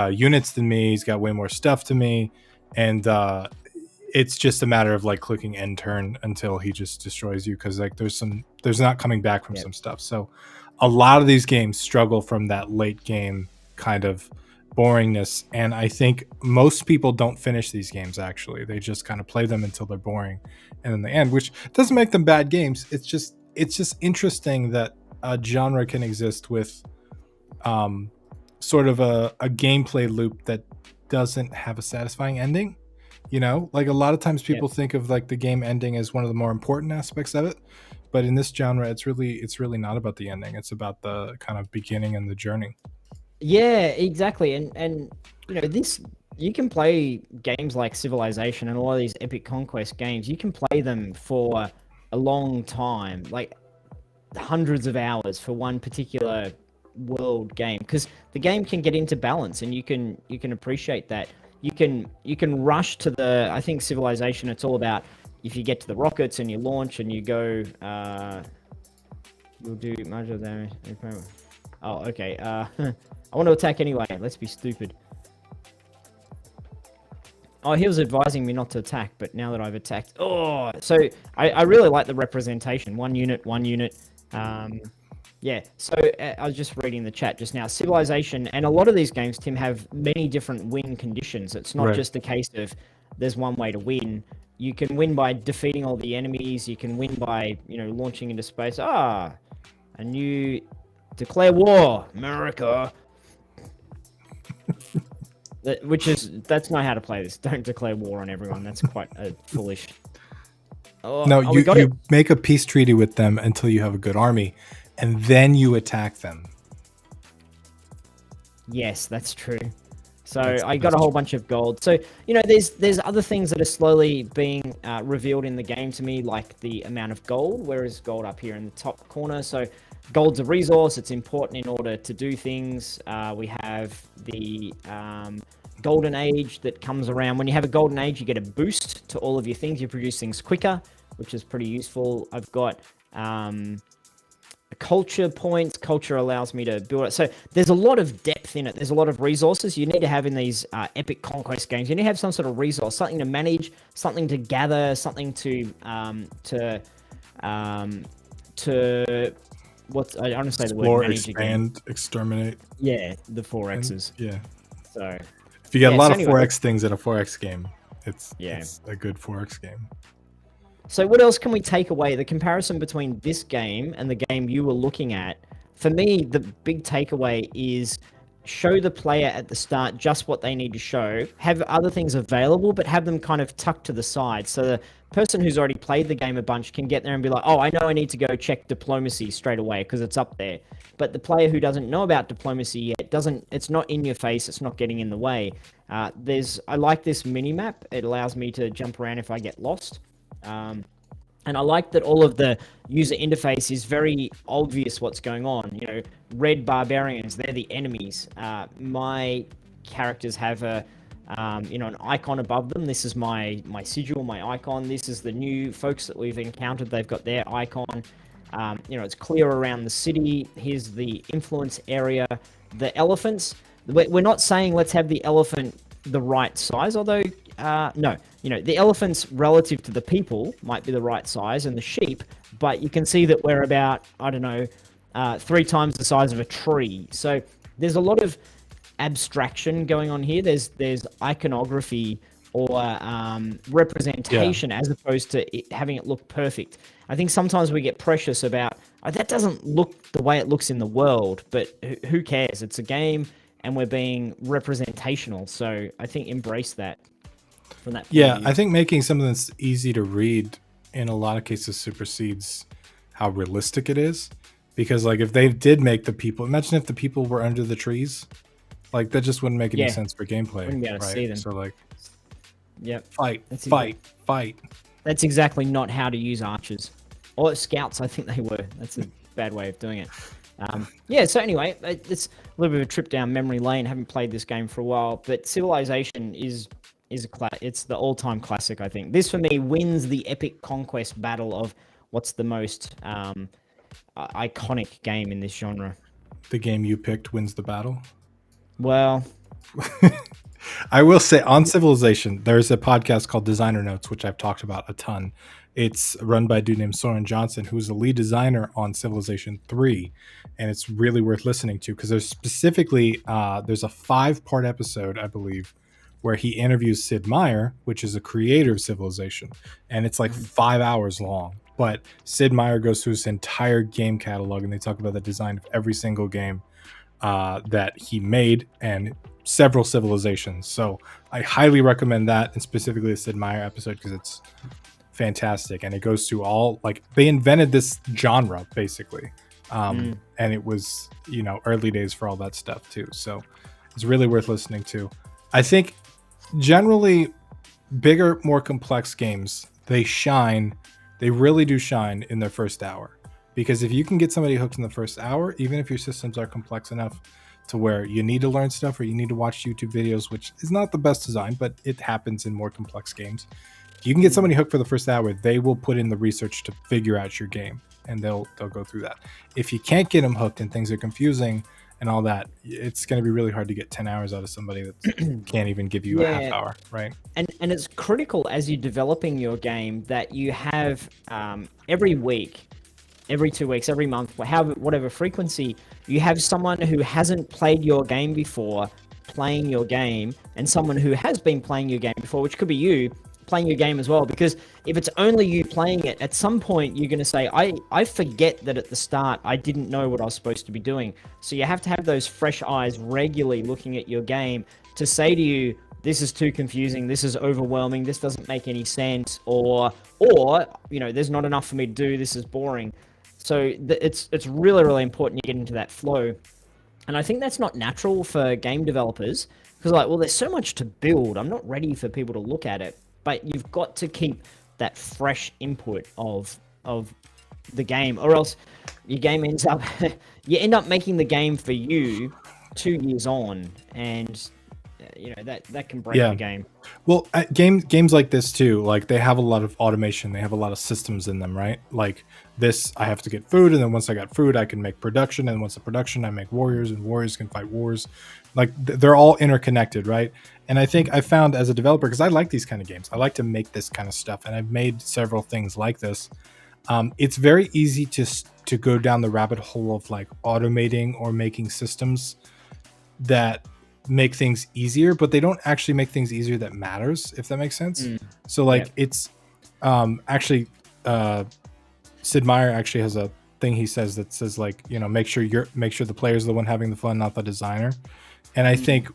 S1: units than me. He's got way more stuff to me, and it's just a matter of like clicking end turn until he just destroys you, because like there's not coming back from some stuff. So a lot of these games struggle from that late game kind of boringness, and I think most people don't finish these games. Actually, they just kind of play them until they're boring and then they end, which doesn't make them bad games. It's just interesting that a genre can exist with sort of a gameplay loop that doesn't have a satisfying ending. Like a lot of times people think of like the game ending as one of the more important aspects of it, but in this genre it's really not about the ending. It's about the kind of beginning and the journey.
S2: Yeah, exactly. And this, you can play games like Civilization and all of these epic conquest games. You can play them for a long time, like hundreds of hours for one particular world game, because the game can get into balance, and you can appreciate that. You can rush to the, I think Civilization, it's all about, if you get to the rockets and you launch and you go, you'll do much of damage. Oh, okay. I want to attack anyway. Let's be stupid. Oh, he was advising me not to attack, but now that I've attacked... Oh, so I really like the representation. One unit, one unit. Yeah, so I was just reading the chat just now. Civilization, and a lot of these games, Tim, have many different win conditions. It's not just a case of there's one way to win. You can win by defeating all the enemies. You can win by, launching into space. A new... Declare war, America. That's not how to play this. Don't declare war on everyone. That's quite foolish.
S1: No, you make a peace treaty with them until you have a good army, and then you attack them.
S2: Yes, that's true. So I got a whole bunch of gold. So, there's other things that are slowly being revealed in the game to me, like the amount of gold. Where is gold? Up here in the top corner. So gold's a resource. It's important in order to do things. We have the golden age that comes around. When you have a golden age, you get a boost to all of your things. You produce things quicker, which is pretty useful. I've got culture points. Culture allows me to build it. So there's a lot of depth in it. There's a lot of resources you need to have in these epic conquest games. You need to have some sort of resource, something to manage, something to gather, something to what I don't say the word manage
S1: expand, again. Exterminate.
S2: Yeah, the 4Xs.
S1: Yeah.
S2: So
S1: if you get a lot of 4X things in a 4X game, it's a good 4X game.
S2: So what else can we take away? The comparison between this game and the game you were looking at, for me, the big takeaway is show the player at the start just what they need to show, have other things available, but have them kind of tucked to the side. So the person who's already played the game a bunch can get there and be like, oh, I know I need to go check diplomacy straight away because it's up there. But the player who doesn't know about diplomacy yet, it's not in your face, it's not getting in the way. I like this mini map. It allows me to jump around if I get lost. And I like that all of the user interface is very obvious what's going on. Red barbarians, they're the enemies. My characters have an icon above them. This is my sigil, my icon. This is the new folks that we've encountered. They've got their icon. It's clear around the city. Here's the influence area. The elephants, we're not saying let's have the elephant the right size, although no, the elephants relative to the people might be the right size, and the sheep, but you can see that we're about, 3 times the size of a tree. So there's a lot of abstraction going on here. There's iconography or representation as opposed to having it look perfect. I think sometimes we get precious about, that doesn't look the way it looks in the world, but who cares? It's a game and we're being representational. So I think embrace that. From that point of view.
S1: I think making something that's easy to read in a lot of cases supersedes how realistic it is. Because like if they did make the people, imagine if the people were under the trees, like that just wouldn't make any sense for gameplay.
S2: Wouldn't be able to see them.
S1: So like,
S2: fight. That's exactly not how to use archers or scouts. I think they were. That's a bad way of doing it. Yeah, so anyway, it's a little bit of a trip down memory lane. Haven't played this game for a while, but Civilization is it's the all-time classic, I think. This for me wins the epic conquest battle of what's the most iconic game in this genre.
S1: The game you picked wins the battle.
S2: Well,
S1: I will say on Civilization, there's a podcast called Designer Notes, which I've talked about a ton. It's run by a dude named Soren Johnson, who's the lead designer on Civilization 3. And it's really worth listening to because there's specifically, there's a 5-part episode, I believe, where he interviews Sid Meier, which is a creator of Civilization. And it's like 5 hours long. But Sid Meier goes through his entire game catalog and they talk about the design of every single game that he made and several civilizations. So I highly recommend that, and specifically the Sid Meier episode because it's fantastic and it goes through all, like, they invented this genre basically, and it was, you know, early days for all that stuff too. So it's really worth listening to. I think generally bigger, more complex games, they really do shine in their first hour. Because if you can get somebody hooked in the first hour, even if your systems are complex enough to where you need to learn stuff or you need to watch YouTube videos, which is not the best design, but it happens in more complex games. If you can get somebody hooked for the first hour, they will put in the research to figure out your game and they'll go through that. If you can't get them hooked and things are confusing and all that, it's going to be really hard to get 10 hours out of somebody that can't even give you a half hour, right?
S2: And it's critical as you're developing your game that you have every week, every 2 weeks, every month, whatever frequency, you have someone who hasn't played your game before playing your game, and someone who has been playing your game before, which could be you playing your game as well. Because if it's only you playing it, at some point you're going to say, I forget that at the start I didn't know what I was supposed to be doing. So you have to have those fresh eyes regularly looking at your game to say to you, this is too confusing, this is overwhelming, this doesn't make any sense, or you know, there's not enough for me to do, this is boring. So it's really, really important you get into that flow. And I think that's not natural for game developers because, like, well, there's so much to build. I'm not ready for people to look at it. But you've got to keep that fresh input of the game, or else your game ends up you end up making the game for you 2 years on, and you know that can break the game.
S1: Well, games like this too, like they have a lot of automation, they have a lot of systems in them, right? Like this, I have to get food, and then once I got food, I can make production, and once the production, I make warriors, and warriors can fight wars. Like they're all interconnected, right? And I think I found as a developer, because I like these kind of games, I like to make this kind of stuff, and I've made several things like this. It's very easy to go down the rabbit hole of like automating or making systems that make things easier, but they don't actually make things easier that matters, if that makes sense. So like it's actually Sid Meier actually has a thing he says that says, like, you know, make sure the player's the one having the fun, not the designer. And I think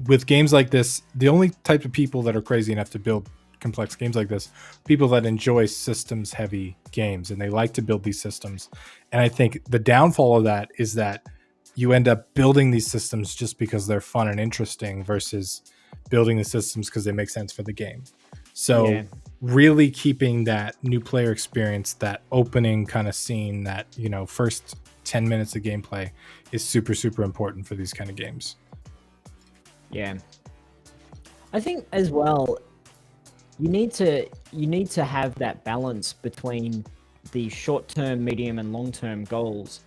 S1: with games like this, the only type of people that are crazy enough to build complex games like this, people that enjoy systems heavy games, and they like to build these systems. And I think the downfall of that is that you end up building these systems just because they're fun and interesting versus building the systems because they make sense for the game. So really keeping that new player experience, that opening kind of scene, that, you know, first 10 minutes of gameplay is super, super important for these kind of games.
S2: Yeah. I think as well, you need to have that balance between the short-term, medium, and long-term goals.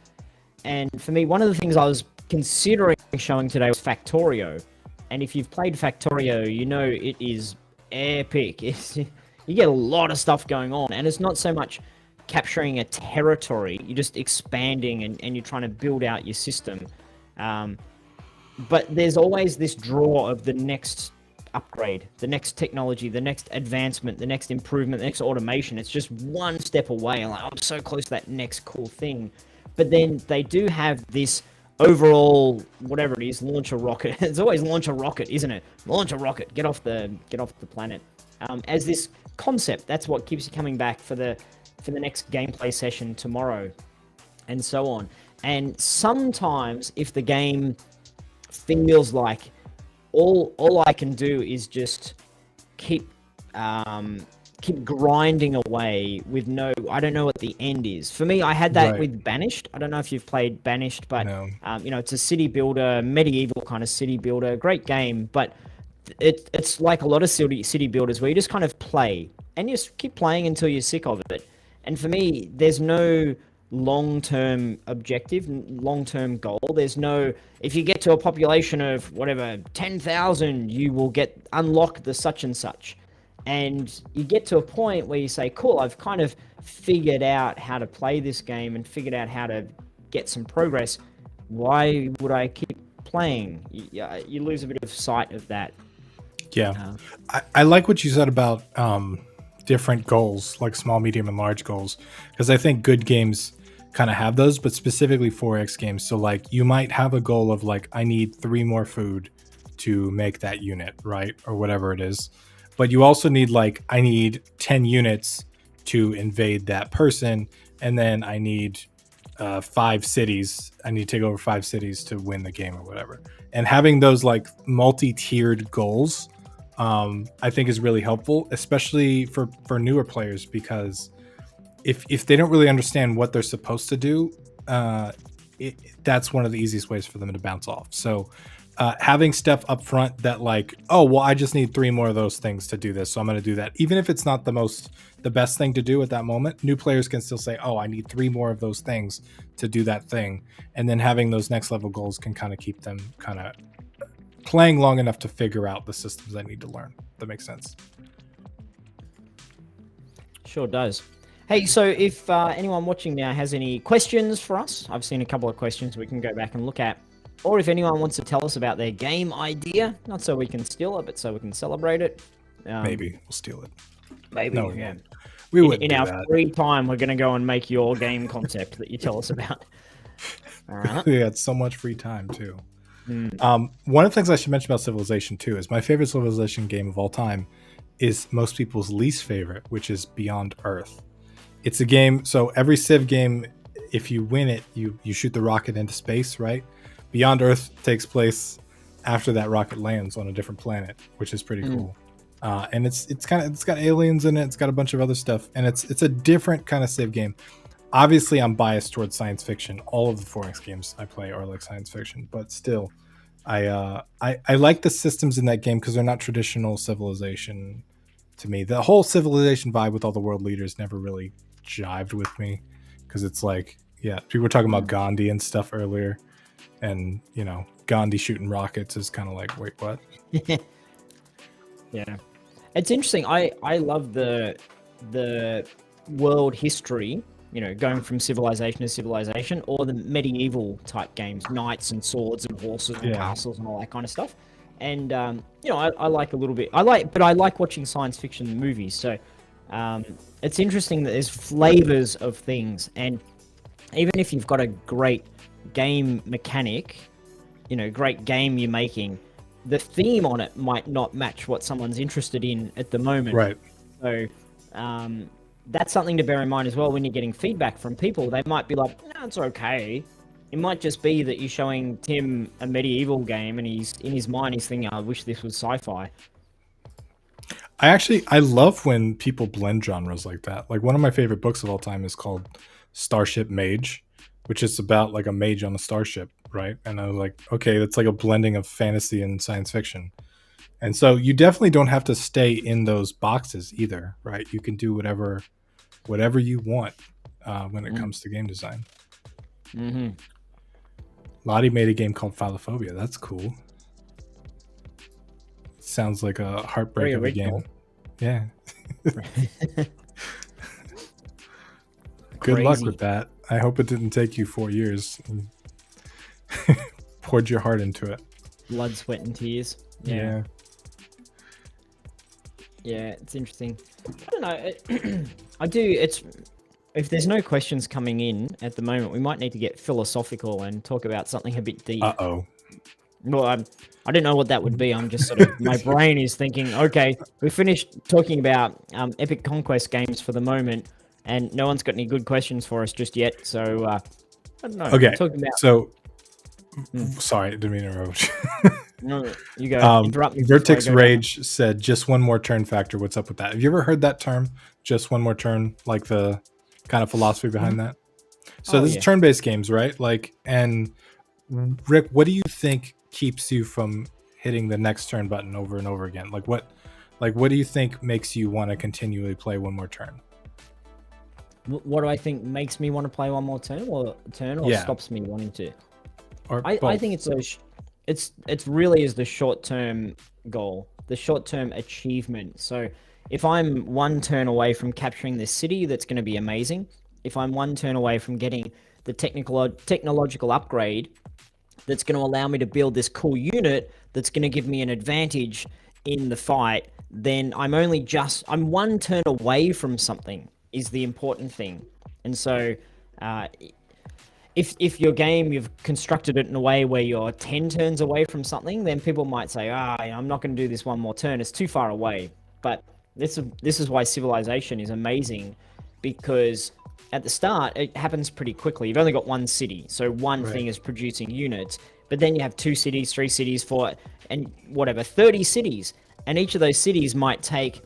S2: And for me, one of the things I was considering showing today was Factorio. And if you've played Factorio, you know it is epic. You get a lot of stuff going on, and it's not so much capturing a territory, you're just expanding and you're trying to build out your system. But there's always this draw of the next upgrade, the next technology, the next advancement, the next improvement, the next automation. It's just one step away. Like, I'm so close to that next cool thing. But then they do have this overall, whatever it is, launch a rocket. It's always launch a rocket, isn't it? Launch a rocket, get off the planet. As this concept, that's what keeps you coming back for the next gameplay session tomorrow, and so on. And sometimes, if the game feels like all I can do is just keep keep grinding away with no, I don't know what the end is. For me, I had that
S1: Right.
S2: with Banished. I don't know if you've played Banished, but
S1: No.
S2: it's a city builder, medieval kind of city builder, great game, but it's like a lot of city builders where you just kind of play and you just keep playing until you're sick of it. And for me, there's no long-term objective, long-term goal. There's no, if you get to a population of whatever 10,000, you will unlock the such and such. And you get to a point where you say, cool, I've kind of figured out how to play this game and figured out how to get some progress. Why would I keep playing? You lose a bit of sight of that.
S1: Yeah. I like what you said about different goals, like small, medium, and large goals, because I think good games kind of have those, but specifically 4X games. So like you might have a goal of like, I need 3 more food to make that unit, right? Or whatever it is. But you also need like, I need 10 units to invade that person. And then I need 5 cities. I need to take over 5 cities to win the game or whatever. And having those like multi-tiered goals, I think is really helpful, especially for newer players, because if they don't really understand what they're supposed to do, that's one of the easiest ways for them to bounce off. So having stuff up front that like, oh, well, I just need 3 more of those things to do this, so I'm going to do that. Even if it's not the best thing to do at that moment, new players can still say, oh, I need 3 more of those things to do that thing. And then having those next level goals can kind of keep them kind of playing long enough to figure out the systems they need to learn. That makes sense.
S2: Sure does. Hey, so if anyone watching now has any questions for us, I've seen a couple of questions we can go back and look at. Or if anyone wants to tell us about their game idea, not so we can steal it, but so we can celebrate it.
S1: Maybe we'll steal it.
S2: Maybe,
S1: No,
S2: yeah.
S1: We wouldn't
S2: in
S1: do
S2: our
S1: that.
S2: free time, we're going to go and make your game concept that you tell us about. All right.
S1: We had so much free time too. One of the things I should mention about Civilization 2 is my favorite Civilization game of all time is most people's least favorite, which is Beyond Earth. It's a game, so every Civ game, if you win it, you shoot the rocket into space, right? Beyond Earth takes place after that rocket lands on a different planet, which is pretty cool. And it's got aliens in it, it's got a bunch of other stuff, and it's a different kind of Civ game. Obviously, I'm biased towards science fiction. All of the 4X games I play are like science fiction, but still, I like the systems in that game because they're not traditional Civilization to me. The whole Civilization vibe with all the world leaders never really jived with me, because it's like, yeah, people were talking about Gandhi and stuff earlier, and you know, Gandhi shooting rockets is kind of like, wait, what?
S2: Yeah, it's interesting. I love the world history, you know, going from civilization to civilization, or the medieval type games, knights and swords and horses and castles and all that kind of stuff. And you know, I like a little bit. I like watching science fiction movies. So it's interesting that there's flavors of things, and even if you've got a great game mechanic, you know, great game you're making, the theme on it might not match what someone's interested in at the moment.
S1: Right.
S2: So that's something to bear in mind as well when you're getting feedback from people. They might be like, no, it's okay. It might just be that you're showing Tim a medieval game and he's in his mind, he's thinking, I wish this was sci-fi.
S1: I love when people blend genres like that. Like one of my favorite books of all time is called Starship Mage, which is about like a mage on a starship, right? And I was like, okay, that's like a blending of fantasy and science fiction. And so you definitely don't have to stay in those boxes either, right? You can do whatever you want when it comes to game design.
S2: Mm-hmm.
S1: Lottie made a game called Philophobia. That's cool. Sounds like a heartbreak of a game. Yeah. Good luck with that. I hope it didn't take you 4 years. Poured your heart into it.
S2: Blood, sweat, and tears. Yeah. Yeah, it's interesting. I don't know. I do. If there's no questions coming in at the moment, we might need to get philosophical and talk about something a bit deep.
S1: Uh-oh.
S2: Well, I don't know what that would be. I'm just sort of, my brain is thinking, okay, we finished talking about Epic Conquest games for the moment, and no one's got any good questions for us just yet. So, I don't know.
S1: Okay,
S2: talking about...
S1: so, sorry, I didn't mean to interrupt.
S2: No, you go. Interrupt me before I
S1: Vertex
S2: go down.
S1: Rage said just one more turn factor. What's up with that? Have you ever heard that term? Just one more turn, like the kind of philosophy behind that. So
S2: Oh
S1: this is
S2: yeah.
S1: turn-based games, right? Like, and Rick, what do you think keeps you from hitting the next turn button over and over again? Like what do you think makes you want to continually play one more turn?
S2: What do I think makes me want to play one more turn, or
S1: Yeah,
S2: stops me wanting to?
S1: or
S2: I
S1: both.
S2: think it's really is the short term goal, the short term achievement. So if I'm one turn away from capturing this city, that's going to be amazing. If I'm one turn away from getting the technological upgrade that's going to allow me to build this cool unit that's going to give me an advantage in the fight, then I'm one turn away from something is the important thing. And so uh, if your game you've constructed it in a way where you're 10 turns away from something, then people might say, I'm not going to do this one more turn, it's too far away. But this is why Civilization is amazing, because at the start it happens pretty quickly. You've only got one city, so one
S1: Right.
S2: thing is producing units, but then you have 2 cities, 3 cities, 4, and whatever, 30 cities, and each of those cities might take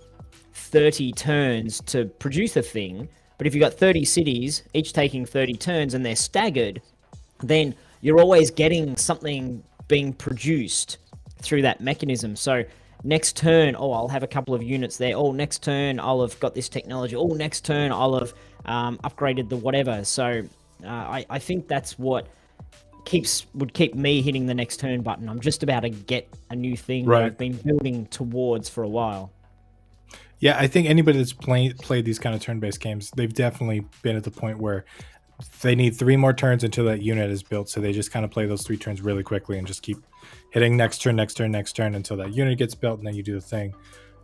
S2: 30 turns to produce a thing. But if you've got 30 cities, each taking 30 turns, and they're staggered, then you're always getting something being produced through that mechanism. So next turn, I'll have a couple of units there. Next turn, I'll have got this technology. Next turn, I'll have upgraded the whatever. So I think that's what would keep me hitting the next turn button. I'm just about to get a new thing that
S1: Right.
S2: I've been building towards for a while.
S1: Yeah, I think anybody that's played these kind of turn-based games, they've definitely been at the point where they need 3 more turns until that unit is built. So they just kind of play those 3 turns really quickly and just keep hitting next turn, next turn, next turn until that unit gets built, and then you do the thing.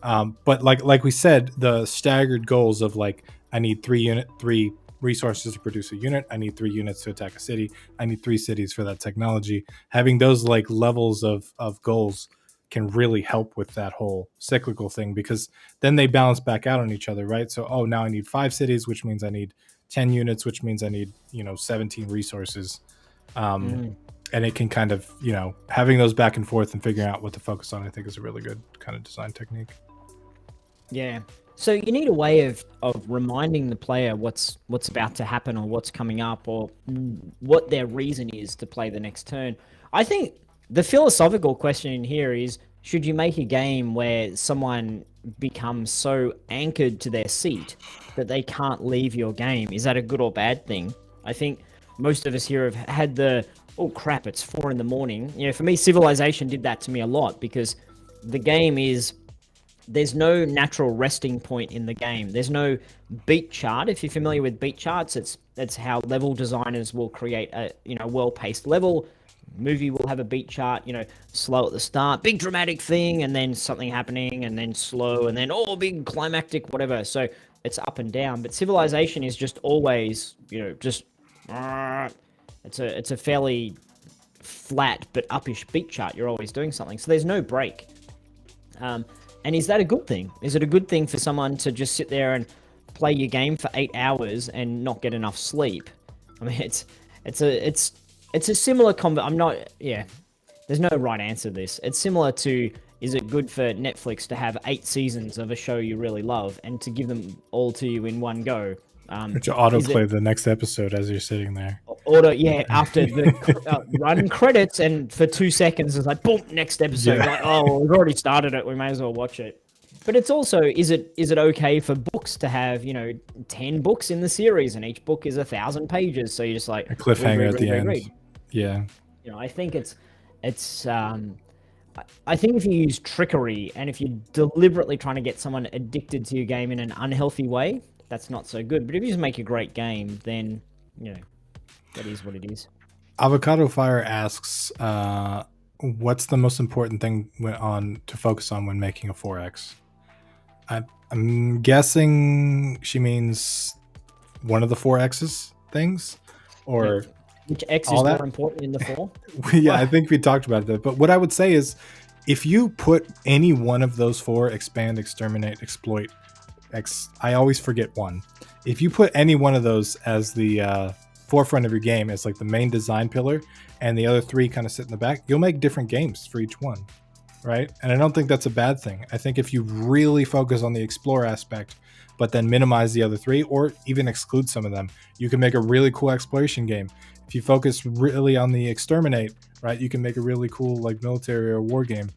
S1: But like we said, the staggered goals of like I need 3 resources to produce a unit. I need 3 units to attack a city. I need 3 cities for that technology. Having those like levels of goals can really help with that whole cyclical thing, because then they balance back out on each other, right? So now I need 5 cities, which means I need 10 units, which means I need 17 resources. um,
S2: Mhm.
S1: and it can kind of having those back and forth and figuring out what to focus on, I think, is a really good kind of design technique.
S2: Yeah. So you need a way of reminding the player what's about to happen, or what's coming up, or what their reason is to play the next turn. I think the philosophical question in here is, should you make a game where someone becomes so anchored to their seat that they can't leave your game? Is that a good or bad thing? I think most of us here have had oh crap, it's 4 in the morning. For me, Civilization did that to me a lot, because the game is there's no natural resting point in the game. There's no beat chart. If you're familiar with beat charts, it's how level designers will create a well-paced level. Movie will have a beat chart, slow at the start, big dramatic thing, and then something happening, and then slow, and then big climactic, whatever. So it's up and down. But Civilization is just always, just it's a fairly flat but uppish beat chart. You're always doing something, so there's no break. And is that a good thing? Is it a good thing for someone to just sit there and play your game for 8 hours and not get enough sleep? I mean, it's a similar combat. I'm not. Yeah, there's no right answer to this. It's similar to, is it good for Netflix to have 8 seasons of a show you really love and to give them all to you in one go?
S1: Which
S2: Is it
S1: autoplay the next episode as you're sitting there.
S2: after the run credits, and for 2 seconds it's like boom, next episode.
S1: Yeah.
S2: Like, we've already started it, we may as well watch it. But it's also, is it okay for books to have 10 books in the series, and each book is 1,000 pages, so you're just like
S1: A cliffhanger at the end.
S2: read.
S1: Yeah.
S2: I think it's I think if you use trickery, and if you're deliberately trying to get someone addicted to your game in an unhealthy way, that's not so good. But if you just make a great game, then that is what it is.
S1: Avocado Fire asks, what's the most important thing to focus on when making a 4X? I'm guessing she means one of the 4X's things, or
S2: which X is more important in the 4?
S1: Yeah, I think we talked about that. But what I would say is, if you put any one of those 4, expand, exterminate, exploit, I always forget one. If you put any one of those as the forefront of your game, as like the main design pillar, and the other 3 kind of sit in the back, you'll make different games for each one, right? And I don't think that's a bad thing. I think if you really focus on the explore aspect, but then minimize the other 3 or even exclude some of them, you can make a really cool exploration game. If you focus really on the exterminate, right, you can make a really cool like military or war game.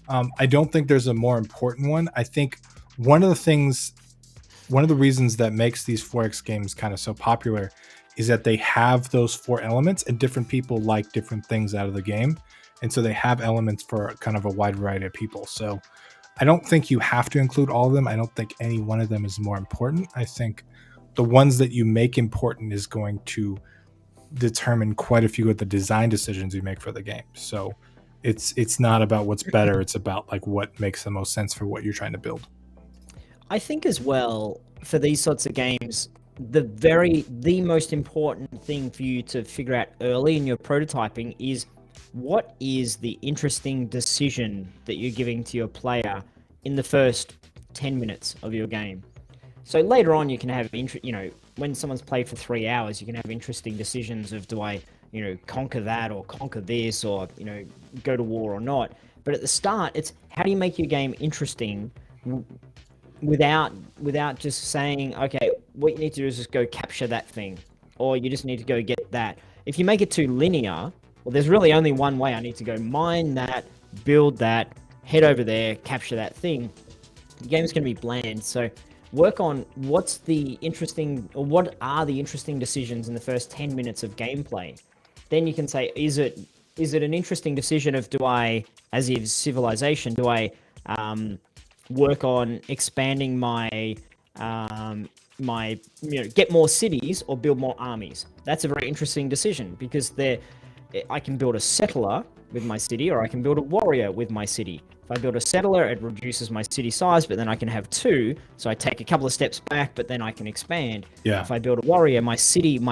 S1: I don't think there's a more important one. I think one of the reasons that makes these 4X games kind of so popular is that they have those 4 elements, and different people like different things out of the game. And so they have elements for kind of a wide variety of people. So I don't think you have to include all of them. I don't think any one of them is more important. I think the ones that you make important is going to determine quite a few of the design decisions you make for the game. So it's not about what's better. It's about like what makes the most sense for what you're trying to build.
S2: I think as well, for these sorts of games, the most important thing for you to figure out early in your prototyping is what is the interesting decision that you're giving to your player in the first 10 minutes of your game. So later on, you can have, when someone's played for 3 hours, you can have interesting decisions of, do I, conquer that or conquer this, or, go to war or not. But at the start, it's how do you make your game interesting without just saying, okay, what you need to do is just go capture that thing, or you just need to go get that. If you make it too linear, well, there's really only one way. I need to go mine that, build that, head over there, capture that thing. The game's going to be bland. So work on what are the interesting decisions in the first 10 minutes of gameplay. Then you can say, is it an interesting decision of, do I, as is Civilization, do I work on expanding my get more cities or build more armies? That's a very interesting decision, because I can build a settler with my city, or I can build a warrior with my city. If I build a settler, it reduces my city size, but then I can have 2, so I take a couple of steps back, but then I can expand.
S1: Yeah.
S2: If I build a warrior, my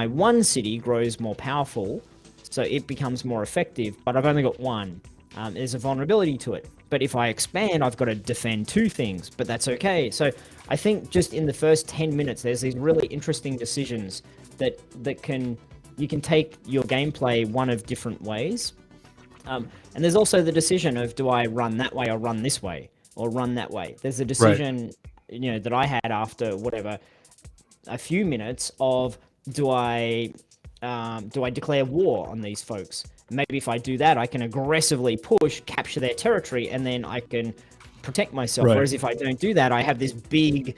S2: one city grows more powerful, so it becomes more effective, but I've only got 1. There's a vulnerability to it. But if I expand, I've got to defend 2 things, but that's okay. So I think just in the first 10 minutes, there's these really interesting decisions that you can take your gameplay one of different ways. And there's also the decision of, do I run that way or run this way or run that way? There's a decision, that I had after a few minutes of, do I declare war on these folks? Maybe if I do that, I can aggressively push, capture their territory, and then I can protect myself.
S1: Right.
S2: Whereas if I don't do that, I have this big,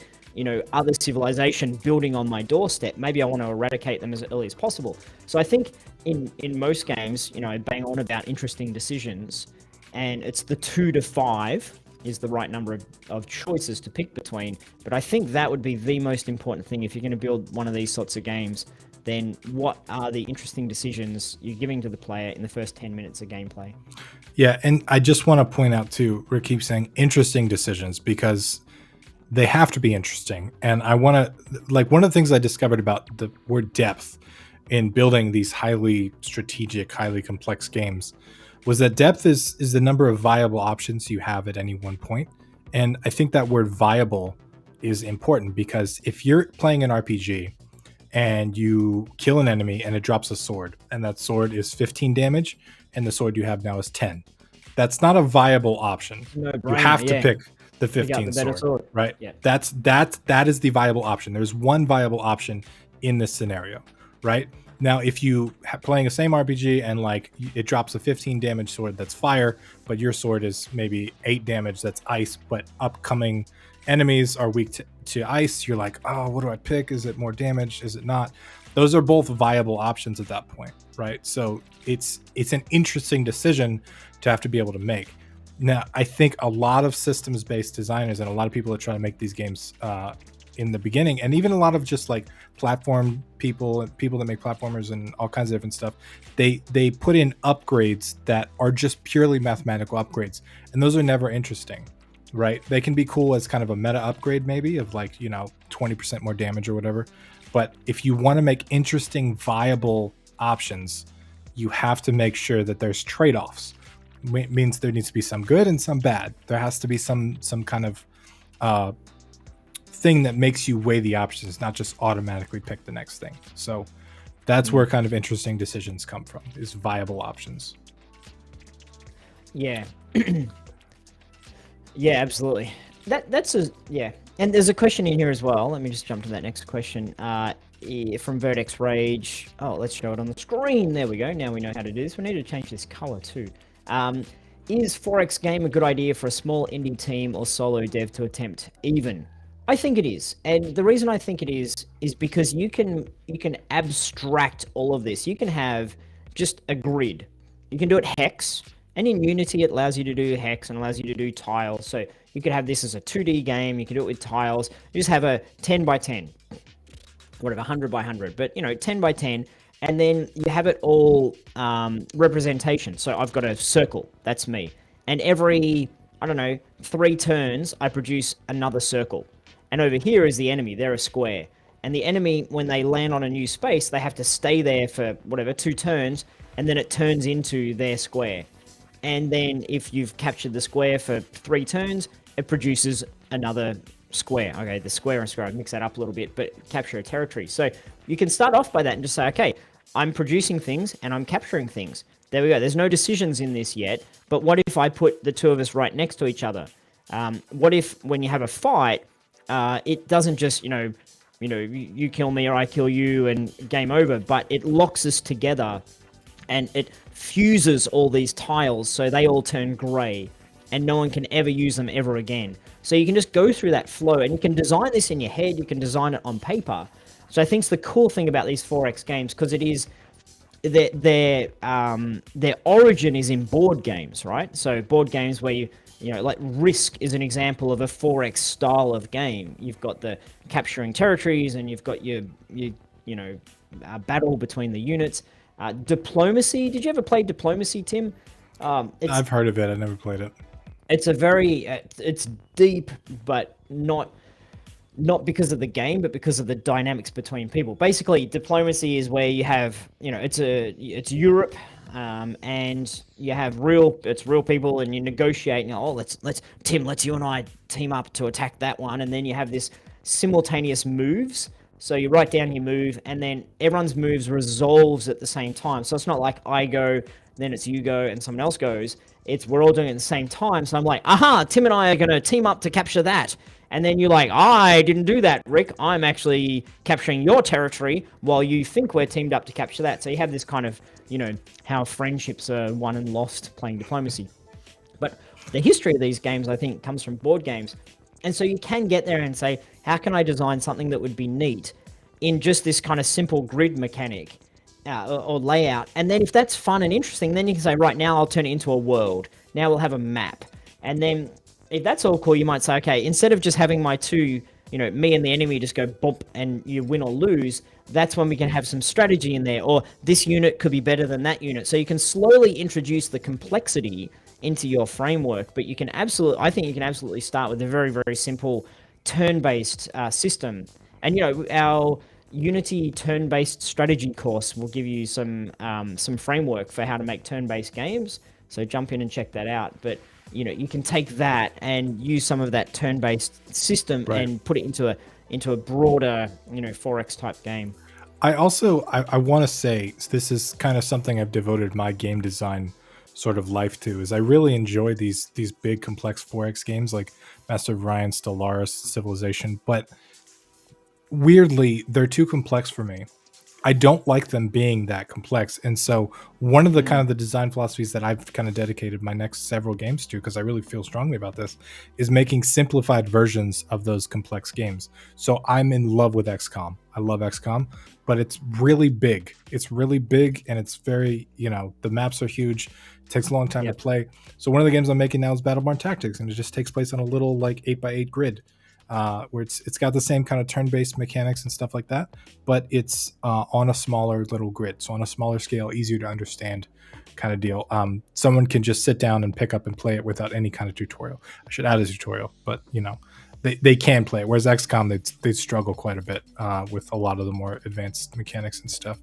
S2: other civilization building on my doorstep. Maybe I want to eradicate them as early as possible. So I think in most games, bang on about interesting decisions, and it's the 2 to 5 is the right number of choices to pick between. But I think that would be the most important thing if you're going to build one of these sorts of games. Then what are the interesting decisions you're giving to the player in the first 10 minutes of gameplay?
S1: Yeah, and I just want to point out too, Rick keeps saying interesting decisions, because they have to be interesting. And I want to, like, one of the things I discovered about the word depth in building these highly strategic, highly complex games was that depth is the number of viable options you have at any one point. And I think that word viable is important, because if you're playing an RPG and you kill an enemy and it drops a sword, and that sword is 15 damage and the sword you have now is 10, that's not a viable option. You have to pick the 15 sword, right?
S2: Yeah.
S1: That is the viable option. There's one viable option in this scenario, right? Now, if you playing the same RPG and like it drops a 15 damage sword that's fire, but your sword is maybe 8 damage that's ice, but upcoming enemies are weak to ice, you're like, oh, what do I pick? Is it more damage? Is it not? Those are both viable options at that point, right? So it's an interesting decision to have to be able to make. Now, I think a lot of systems-based designers and a lot of people that try to make these games in the beginning, and even a lot of just like platform people and people that make platformers and all kinds of different stuff, they put in upgrades that are just purely mathematical upgrades, and those are never interesting, right? They can be cool as kind of a meta upgrade, maybe of like 20% more damage or whatever, but if you want to make interesting viable options, you have to make sure that there's trade-offs. It means there needs to be some good and some bad. There has to be some kind of thing that makes you weigh the options, not just automatically pick the next thing. So That's where kind of interesting decisions come from, is viable options.
S2: Yeah. Yeah, absolutely. That's a yeah. And there's a question in here as well. Let me just jump to that next question. From Vertex Rage. Oh, let's show it on the screen. There we go. Now we know how to do this. We need to change this color too. Is 4X game a good idea for a small indie team or solo dev to attempt even? I think it is. And the reason I think it is because you can abstract all of this. You can have just a grid. You can do it hex, and in Unity it allows you to do hex and allows you to do tiles. So you could have this as a 2D game. You can do it with tiles. You just have a 10 by 10, whatever, 100 by 100, but 10 by 10, and then you have it all representation. So I've got a circle, that's me, and every, I don't know, 3 turns I produce another circle, and over here is the enemy. They're a square, and the enemy, when they land on a new space, they have to stay there for whatever 2 turns, and then it turns into their square. And then if you've captured the square for 3 turns, it produces another square. Okay, the square and square, I'd mix that up a little bit, but capture a territory. So you can start off by that and just say, okay, I'm producing things and I'm capturing things. There we go. There's no decisions in this yet, but what if I put the 2 of us right next to each other? What if when you have a fight, it doesn't just, you kill me or I kill you and game over, but it locks us together and it fuses all these tiles so they all turn gray and no one can ever use them ever again. So you can just go through that flow and you can design this in your head, you can design it on paper. So I think it's the cool thing about these 4X games, because it is their origin is in board games, right? So board games where like Risk is an example of a 4X style of game. You've got the capturing territories and you've got your battle between the units. Diplomacy. Did you ever play Diplomacy, Tim?
S1: I've heard of it. I never played it.
S2: It's a very it's deep, but not because of the game, but because of the dynamics between people. Basically, diplomacy is where you have it's Europe, and you have real people, and you negotiate. Let's Tim, let's you and I team up to attack that one, and then you have this simultaneous moves. So you write down your move, and then everyone's moves resolves at the same time. So it's not like I go, then it's you go, and someone else goes. We're all doing it at the same time. So I'm like, aha, Tim and I are going to team up to capture that. And then you're like, I didn't do that, Rick. I'm actually capturing your territory while you think we're teamed up to capture that. So you have this kind of, how friendships are won and lost playing diplomacy. But the history of these games, I think, comes from board games. And so you can get there and say, how can I design something that would be neat in just this kind of simple grid mechanic or layout? And then if that's fun and interesting, then you can say, right, now I'll turn it into a world. Now we'll have a map. And then if that's all cool, you might say, okay, instead of just having my 2, me and the enemy just go bump and you win or lose, that's when we can have some strategy in there. Or this unit could be better than that unit. So you can slowly introduce the complexity into your framework, but I think you can absolutely start with a very, very simple turn-based system. And our Unity turn-based strategy course will give you some framework for how to make turn-based games. So jump in and check that out. But you can take that and use some of that turn-based system and put it into a broader 4X type game.
S1: I also I want to say this is kind of something I've devoted my game design sort of life to, is I really enjoy these big complex 4X games like Master of Orion, Stellaris, Civilization, but weirdly they're too complex for me. I don't like them being that complex. And so one of the kind of the design philosophies that I've kind of dedicated my next several games to, because I really feel strongly about this, is making simplified versions of those complex games. So I'm in love with XCOM. I love XCOM, but it's really big. It's really big, and it's very, the maps are huge. It takes a long time to play. So one of the games I'm making now is Battleborn Tactics, and it just takes place on a little like 8x8 grid. Where it's got the same kind of turn-based mechanics and stuff like that, but it's on a smaller little grid, so on a smaller scale, easier to understand kind of deal. Someone can just sit down and pick up and play it without any kind of tutorial. I should add a tutorial, but they can play it, whereas XCOM they struggle quite a bit with a lot of the more advanced mechanics and stuff.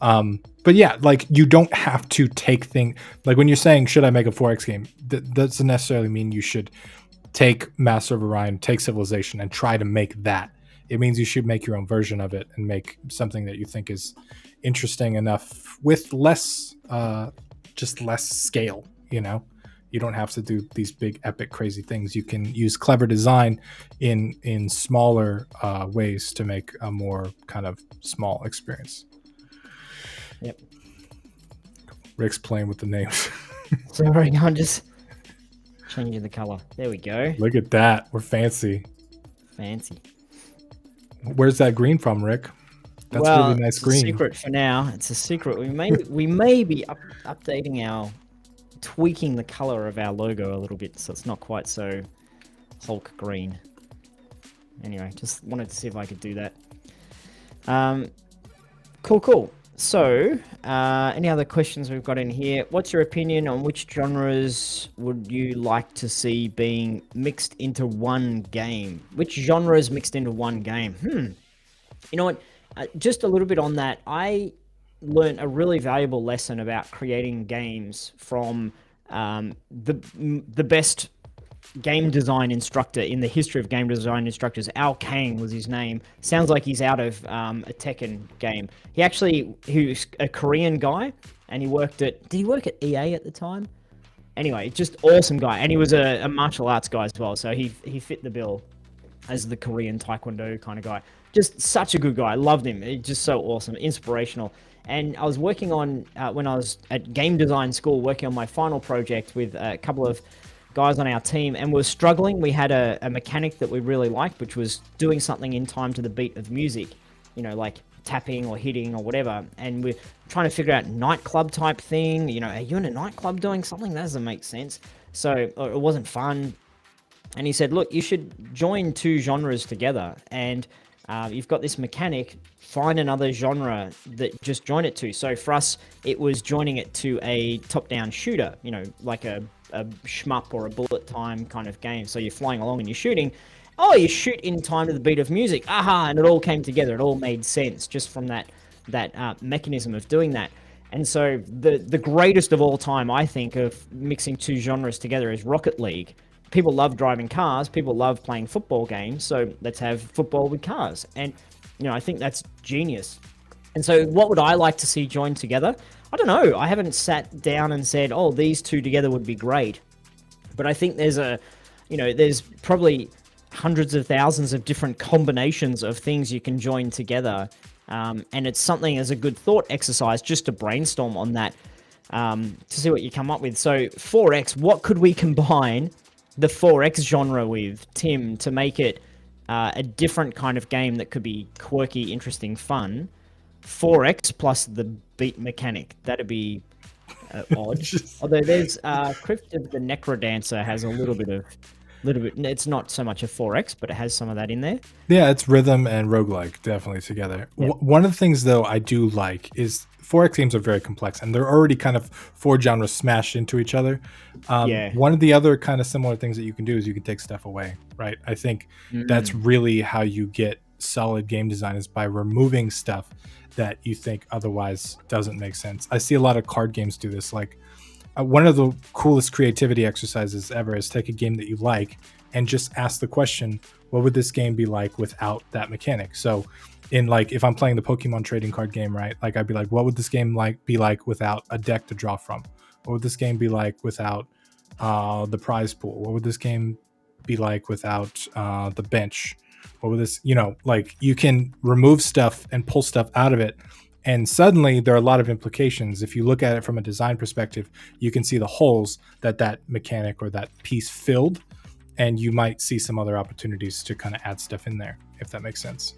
S1: But yeah, like you don't have to take things, like when you're saying should I make a 4X game, that doesn't necessarily mean you should take Master of Orion, take Civilization, and try to make that. It means you should make your own version of it and make something that you think is interesting enough with less, just less scale. You know, you don't have to do these big, epic, crazy things. You can use clever design in smaller ways to make a more kind of small experience.
S2: Yep.
S1: Rick's playing with the names.
S2: Sorry, I'm just changing the color. There we go.
S1: Look at that. We're fancy.
S2: Fancy.
S1: Where's that green from, Rick? That's
S2: well,
S1: really nice
S2: it's
S1: green.
S2: a secret for now. It's a secret. We may be updating our tweaking the color of our logo a little bit, so it's not quite so Hulk green. Anyway, just wanted to see if I could do that. Cool. So, any other questions we've got in here? What's your opinion on which genres would you like to see being mixed into one game? Which genres mixed into one game? You know what? Just a little bit on that. I learned a really valuable lesson about creating games from the best game design instructor in the history of game design instructors. Al Kang was his name. Sounds like he's out of a Tekken game. He was a Korean guy, and he worked at, did he work at EA at the time? Anyway, just awesome guy. And he was a martial arts guy as well, so he fit the bill as the Korean Taekwondo kind of guy. Just such a good guy. I loved him. He's just so awesome, inspirational. And I was working on, when I was at game design school, working on my final project with a couple of guys on our team, and we're struggling. We had a mechanic that we really liked, which was doing something in time to the beat of music, you know, like tapping or hitting or whatever. And we're trying to figure out nightclub type thing. You know, are you in a nightclub doing something? That doesn't make sense. So it wasn't fun. And he said, look, you should join two genres together. And you've got this mechanic, find another genre that just join it to. So for us, it was joining it to a top-down shooter, you know, like a shmup or a bullet time kind of game. So you're flying along and you're shooting. Oh, you shoot in time to the beat of music. Aha! And it all came together. It all made sense just from that mechanism of doing that. And so the greatest of all time, I think, of mixing two genres together is Rocket League. People love driving cars. People love playing football games. So let's have football with cars. And, you know, I think that's genius. And so what would I like to see joined together? I don't know. I haven't sat down and said, oh, these two together would be great. But I think there's probably hundreds of thousands of different combinations of things you can join together. And it's something as a good thought exercise just to brainstorm on that, to see what you come up with. So 4X, what could we combine the 4X genre with, Tim, to make it a different kind of game that could be quirky, interesting, fun? 4X plus the beat mechanic. That'd be odd. Although there's Crypt of the Necrodancer has a little bit. It's not so much a 4X, but it has some of that in there.
S1: Yeah, it's rhythm and roguelike definitely together.
S2: Yeah.
S1: One of the things though I do like is 4X games are very complex, and they're already kind of four genres smashed into each other.
S2: Yeah.
S1: One of the other kind of similar things that you can do is you can take stuff away, right? I think that's really how you get solid game design, is by removing stuff that you think otherwise doesn't make sense. I see a lot of card games do this. Like one of the coolest creativity exercises ever is take a game that you like and just ask the question, what would this game be like without that mechanic? So in like, if I'm playing the Pokemon trading card game, right? Like I'd be like, what would this game be like without a deck to draw from? What would this game be like without the prize pool? What would this game be like without the bench? What would this, like you can remove stuff and pull stuff out of it. And suddenly there are a lot of implications. If you look at it from a design perspective, you can see the holes that mechanic or that piece filled. And you might see some other opportunities to kind of add stuff in there, if that makes sense.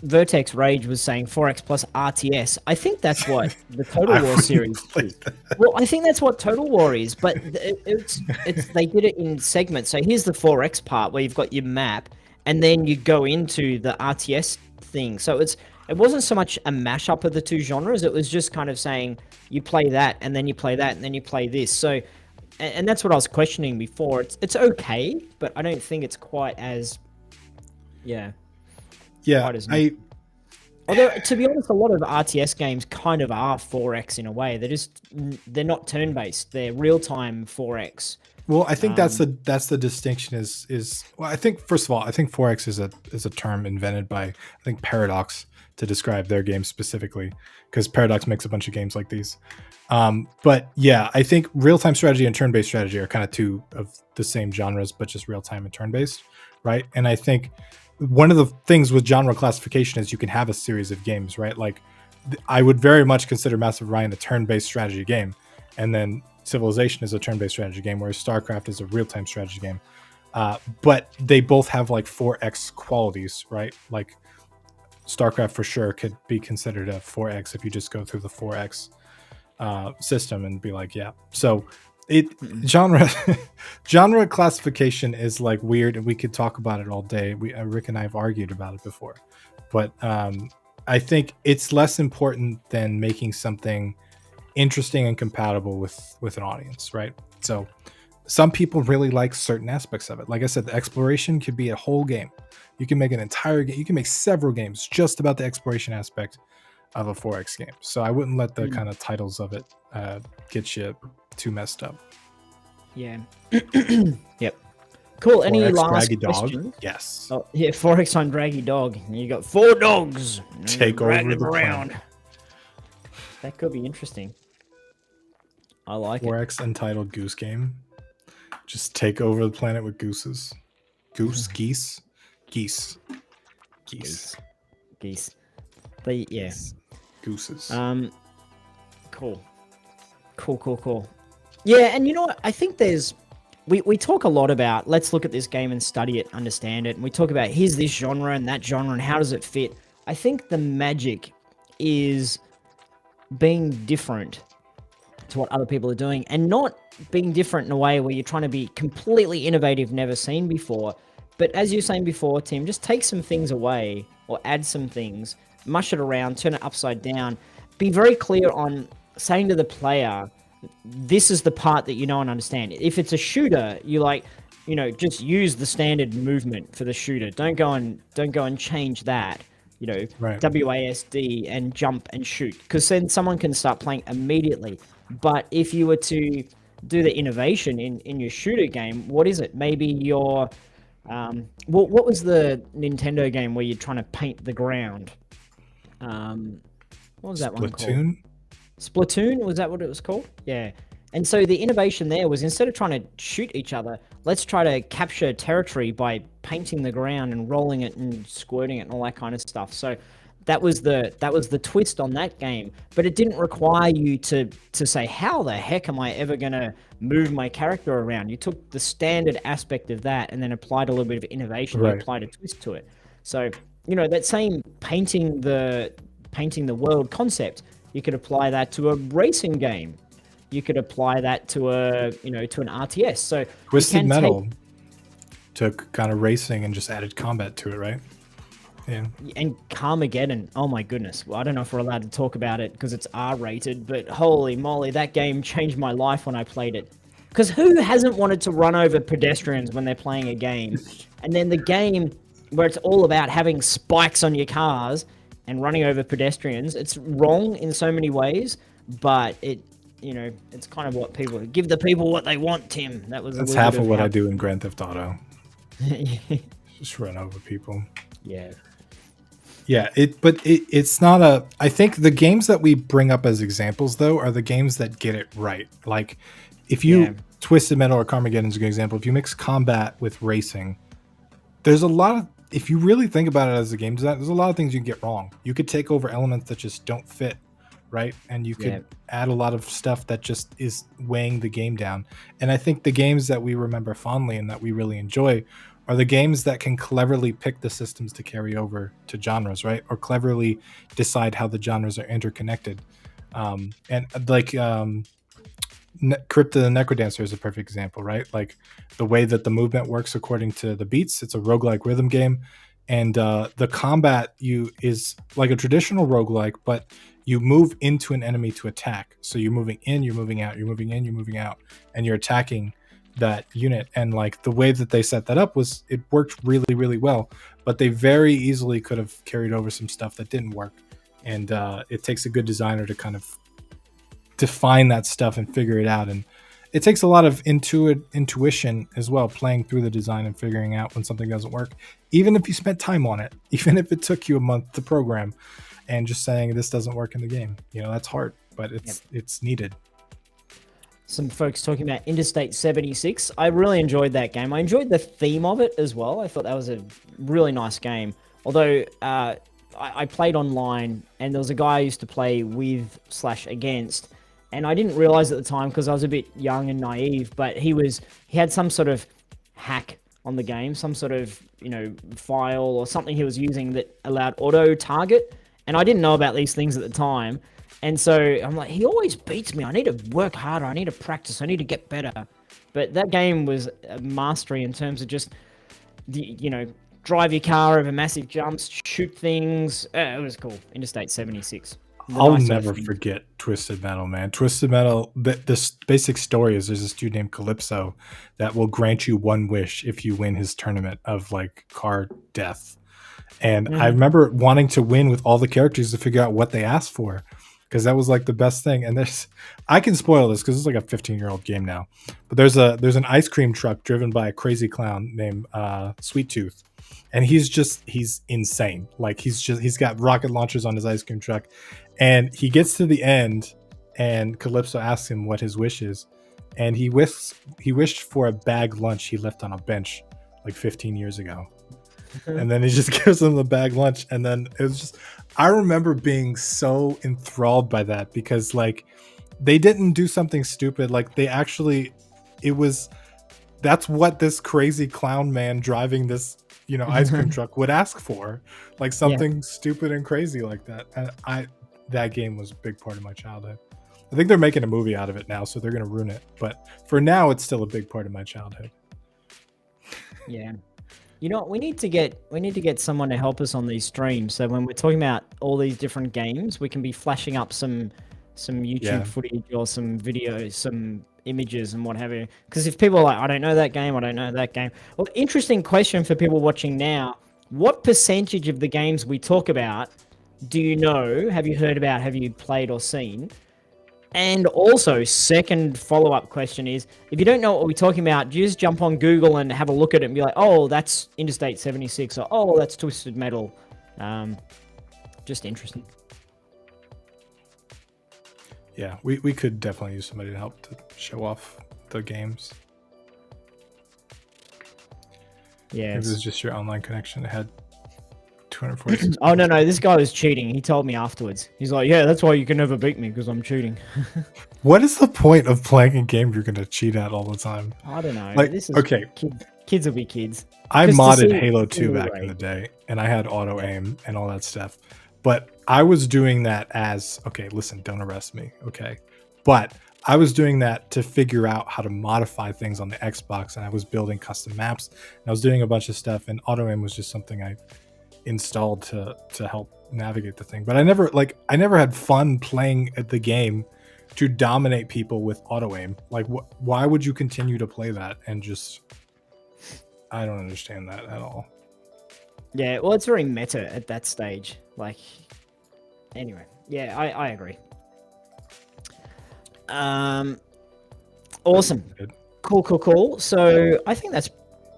S2: Vertex Rage was saying 4X plus RTS. I think that's what the Total War series is. Well, I think that's what Total War is, but it's they did it in segments. So here's the 4X part where you've got your map, and then you go into the RTS thing. So it wasn't so much a mashup of the two genres. It was just kind of saying you play that, and then you play that, and then you play this. So, and that's what I was questioning before. It's okay, but I don't think it's quite as,
S1: Yeah,
S2: although to be honest, a lot of RTS games kind of are 4X in a way. They're not turn-based. They're real-time 4X.
S1: Well, I think that's the distinction is well, I think first of all, I think 4X is a term invented by, I think, Paradox. to describe their game specifically, because Paradox makes a bunch of games like these. But yeah, I think real-time strategy and turn-based strategy are kind of two of the same genres, but just real-time and turn-based, right? And I think one of the things with genre classification is you can have a series of games, right? Like I would very much consider Mass of Orion a turn-based strategy game, and then Civilization is a turn-based strategy game, whereas StarCraft is a real-time strategy game. But they both have like 4x qualities, right? Like StarCraft for sure could be considered a 4x if you just go through the 4x system and be like, yeah. So it genre genre classification is like weird, and we could talk about it all day. Rick and I have argued about it before, but I think it's less important than making something interesting and compatible with an audience, right? So some people really like certain aspects of it. Like I said, the exploration could be a whole game. You can make an entire game. You can make several games just about the exploration aspect of a 4X game. So I wouldn't let the kind of titles of it get you too messed up.
S2: Yeah. Yep. Cool. Any
S1: 4X
S2: last
S1: Draggy
S2: questions?
S1: Dog? Yes.
S2: Oh, yeah, 4X on Draggy Dog. And you got 4 dogs.
S1: Take over the
S2: around.
S1: planet.
S2: That could be interesting. I like
S1: 4X entitled Goose Game. Just take over the planet with gooses. Geese.
S2: They, yeah.
S1: Gooses.
S2: Cool. Yeah, and you know what? I think there's... We talk a lot about, let's look at this game and study it, understand it. And we talk about, here's this genre and that genre and how does it fit. I think the magic is being different to what other people are doing, and not being different in a way where you're trying to be completely innovative, never seen before. But as you were saying before, Tim, just take some things away or add some things, mush it around, turn it upside down. Be very clear on saying to the player, this is the part that you know and understand. If it's a shooter, you like, you know, just use the standard movement for the shooter. Don't go and change that. You know,
S1: right.
S2: WASD and jump and shoot, because then someone can start playing immediately. But if you were to do the innovation in your shooter game, what is it? Maybe your what was the Nintendo game where you're trying to paint the ground? What was that one called? Splatoon? Was that what it was called? Yeah. And so the innovation there was, instead of trying to shoot each other, let's try to capture territory by painting the ground and rolling it and squirting it and all that kind of stuff. So that was the twist on that game. But it didn't require you to say, how the heck am I ever going to move my character around? You took the standard aspect of that and then applied a little bit of innovation. Right. You applied a twist to it. So, you know, that same painting the world concept, you could apply that to a racing game. You could apply that to to an RTS. So
S1: Twisted Metal took kind of racing and just added combat to it, right? Yeah.
S2: And Carmageddon, oh my goodness. Well, I don't know if we're allowed to talk about it because it's R-rated, but holy moly, that game changed my life when I played it. Because who hasn't wanted to run over pedestrians when they're playing a game? And then the game where it's all about having spikes on your cars and running over pedestrians, it's wrong in so many ways, but it's kind of what people give the people what they want, Tim. That's
S1: half of what I do in Grand Theft Auto. Just run over people.
S2: Yeah.
S1: Yeah, it's not a... I think the games that we bring up as examples, though, are the games that get it right. Like, if you... Twisted Metal or Carmageddon is a good example. If you mix combat with racing, there's a lot of... If you really think about it as a game design, there's a lot of things you can get wrong. You could take over elements that just don't fit, right? And you could add a lot of stuff that just is weighing the game down. And I think the games that we remember fondly and that we really enjoy are the games that can cleverly pick the systems to carry over to genres, right? Or cleverly decide how the genres are interconnected. And like Crypta the Necrodancer is a perfect example, right? Like the way that the movement works according to the beats. It's a roguelike rhythm game. And the combat is like a traditional roguelike, but you move into an enemy to attack. So you're moving in, you're moving out, you're moving in, you're moving out, and you're attacking that unit. And like the way that they set that up was, it worked really, really well, but they very easily could have carried over some stuff that didn't work. And it takes a good designer to kind of define that stuff and figure it out. And it takes a lot of intuition as well, playing through the design and figuring out when something doesn't work, even if you spent time on it, even if it took you a month to program, and just saying this doesn't work in the game. That's hard, but it's needed.
S2: Some folks talking about Interstate 76. I really enjoyed that game. I enjoyed the theme of it as well. I thought that was a really nice game. Although I played online, and there was a guy I used to play with / against, and I didn't realize at the time because I was a bit young and naive, but he had some sort of hack on the game, some sort of file or something he was using that allowed auto target, and I didn't know about these things at the time. And so I'm like, he always beats me. I need to work harder. I need to practice. I need to get better. But that game was a mastery in terms of just, drive your car over massive jumps, shoot things. It was cool. Interstate 76.
S1: I'll never forget Twisted Metal, man. Twisted Metal, this basic story is there's this dude named Calypso that will grant you one wish if you win his tournament of like car death. And I remember wanting to win with all the characters to figure out what they asked for, because that was like the best thing. And I can spoil this because it's like a 15-year-old game now, but there's an ice cream truck driven by a crazy clown named Sweet Tooth, and he's insane. Like he's got rocket launchers on his ice cream truck, and he gets to the end, and Calypso asks him what his wish is, and he wished for a bag lunch he left on a bench like 15 years ago. And then he just gives them the bag lunch, and then it was just, I remember being so enthralled by that, because like they didn't do something stupid. Like they actually, that's what this crazy clown man driving this ice cream truck would ask for, like something stupid and crazy like that. And that game was a big part of my childhood. I think they're making a movie out of it now, so they're gonna ruin it, but for now it's still a big part of my childhood.
S2: Yeah. You know what? We need to get someone to help us on these streams. So when we're talking about all these different games, we can be flashing up some YouTube footage or some videos, some images and what have you. Because if people are like, I don't know that game, I don't know that game. Well, interesting question for people watching now. What percentage of the games we talk about do you know, have you heard about, have you played or seen? And also, second follow-up question is, if you don't know what we're talking about, just jump on Google and have a look at it and be like, oh, that's Interstate 76, or oh, that's Twisted Metal. Just interesting.
S1: Yeah, we could definitely use somebody to help to show off the games.
S2: Yeah.
S1: Maybe it was just your online connection that had 246.
S2: Oh, no, this guy was cheating. He told me afterwards. He's like, yeah, that's why you can never beat me, because I'm cheating.
S1: What is the point of playing a game you're going to cheat at all the time?
S2: I don't know.
S1: Like,
S2: this is
S1: okay.
S2: Kids will be kids.
S1: I modded Halo 2 back in the day, and I had auto aim and all that stuff. But I was doing that as, okay, listen, don't arrest me, okay? But I was doing that to figure out how to modify things on the Xbox, and I was building custom maps, and I was doing a bunch of stuff, and auto aim was just something I installed to help navigate the thing. But I never had fun playing at the game to dominate people with auto aim. Like, why would you continue to play that? And just, I don't understand that at all.
S2: Yeah, well, it's very meta at that stage. Like, anyway, yeah, I agree. Awesome. Cool. So I think that's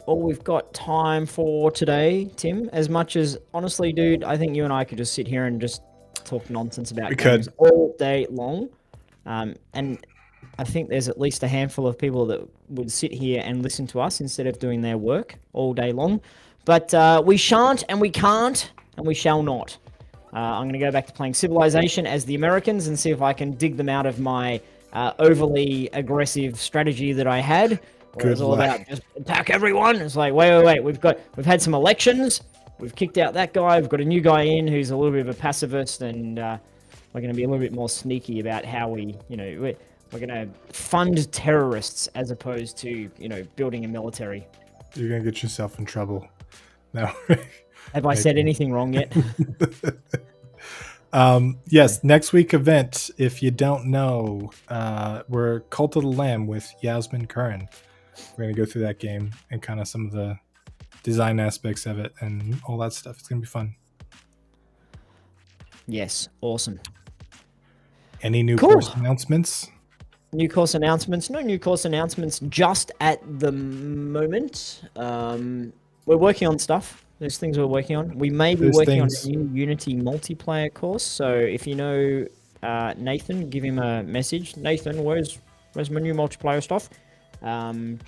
S2: all we've got time for today, Tim. As much as, honestly, dude, I think you and I could just sit here and just talk nonsense about games all day long. And I think there's at least a handful of people that would sit here and listen to us instead of doing their work all day long. But we shan't, and we can't, and we shall not. I'm going to go back to playing Civilization as the Americans and see if I can dig them out of my overly aggressive strategy that I had. Where it's all about just attack everyone. It's like, wait. We've had some elections. We've kicked out that guy. We've got a new guy in who's a little bit of a pacifist, and we're going to be a little bit more sneaky about how we're going to fund terrorists as opposed to, building a military.
S1: You're going to get yourself in trouble. No.
S2: Have I said anything wrong yet?
S1: Yes, next week event, if you don't know, we're Cult of the Lamb with Yasmin Curran. We're going to go through that game and kind of some of the design aspects of it and all that stuff. It's going to be fun.
S2: Yes, awesome.
S1: Any new course announcements?
S2: New course announcements. No new course announcements just at the moment. We're working on stuff. There's things we're working on. We may be
S1: There's
S2: working on
S1: things.
S2: a new Unity multiplayer course. So if you know Nathan, give him a message. Nathan, where's my new multiplayer stuff? And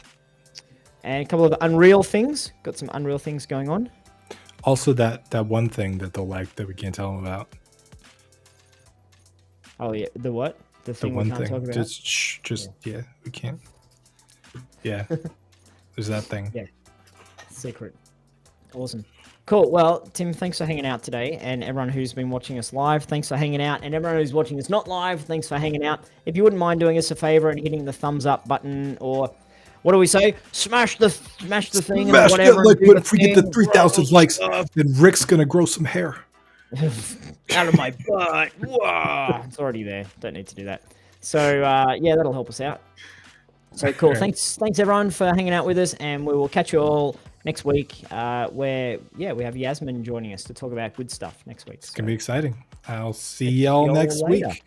S2: a couple of Unreal things. Got some Unreal things going on.
S1: Also, that one thing that they'll like that we can't tell them about.
S2: Oh yeah, the what? The
S1: The
S2: thing we
S1: one
S2: can't talk
S1: thing.
S2: about.
S1: Just shh. Just yeah. We can't. Yeah. There's that thing.
S2: Yeah. Secret. Awesome. Cool. Well, Tim, thanks for hanging out today. And everyone who's been watching us live, thanks for hanging out. And everyone who's watching us not live, thanks for hanging out. If you wouldn't mind doing us a favor and hitting the thumbs up button, or what do we say? Smash the thing and whatever.
S1: Like,
S2: and do
S1: but
S2: the
S1: if we get to
S2: thing,
S1: 3,000
S2: gross
S1: likes,
S2: stuff
S1: then Rick's gonna grow some hair.
S2: out of my butt. Whoa. It's already there. Don't need to do that. So, yeah, that'll help us out. So cool.
S1: Right.
S2: Thanks everyone for hanging out with us, and we will catch you all next week. Where we have Yasmin joining us to talk about good stuff next week.
S1: It's gonna be exciting. I'll see y'all
S2: y'all
S1: next
S2: later.
S1: week.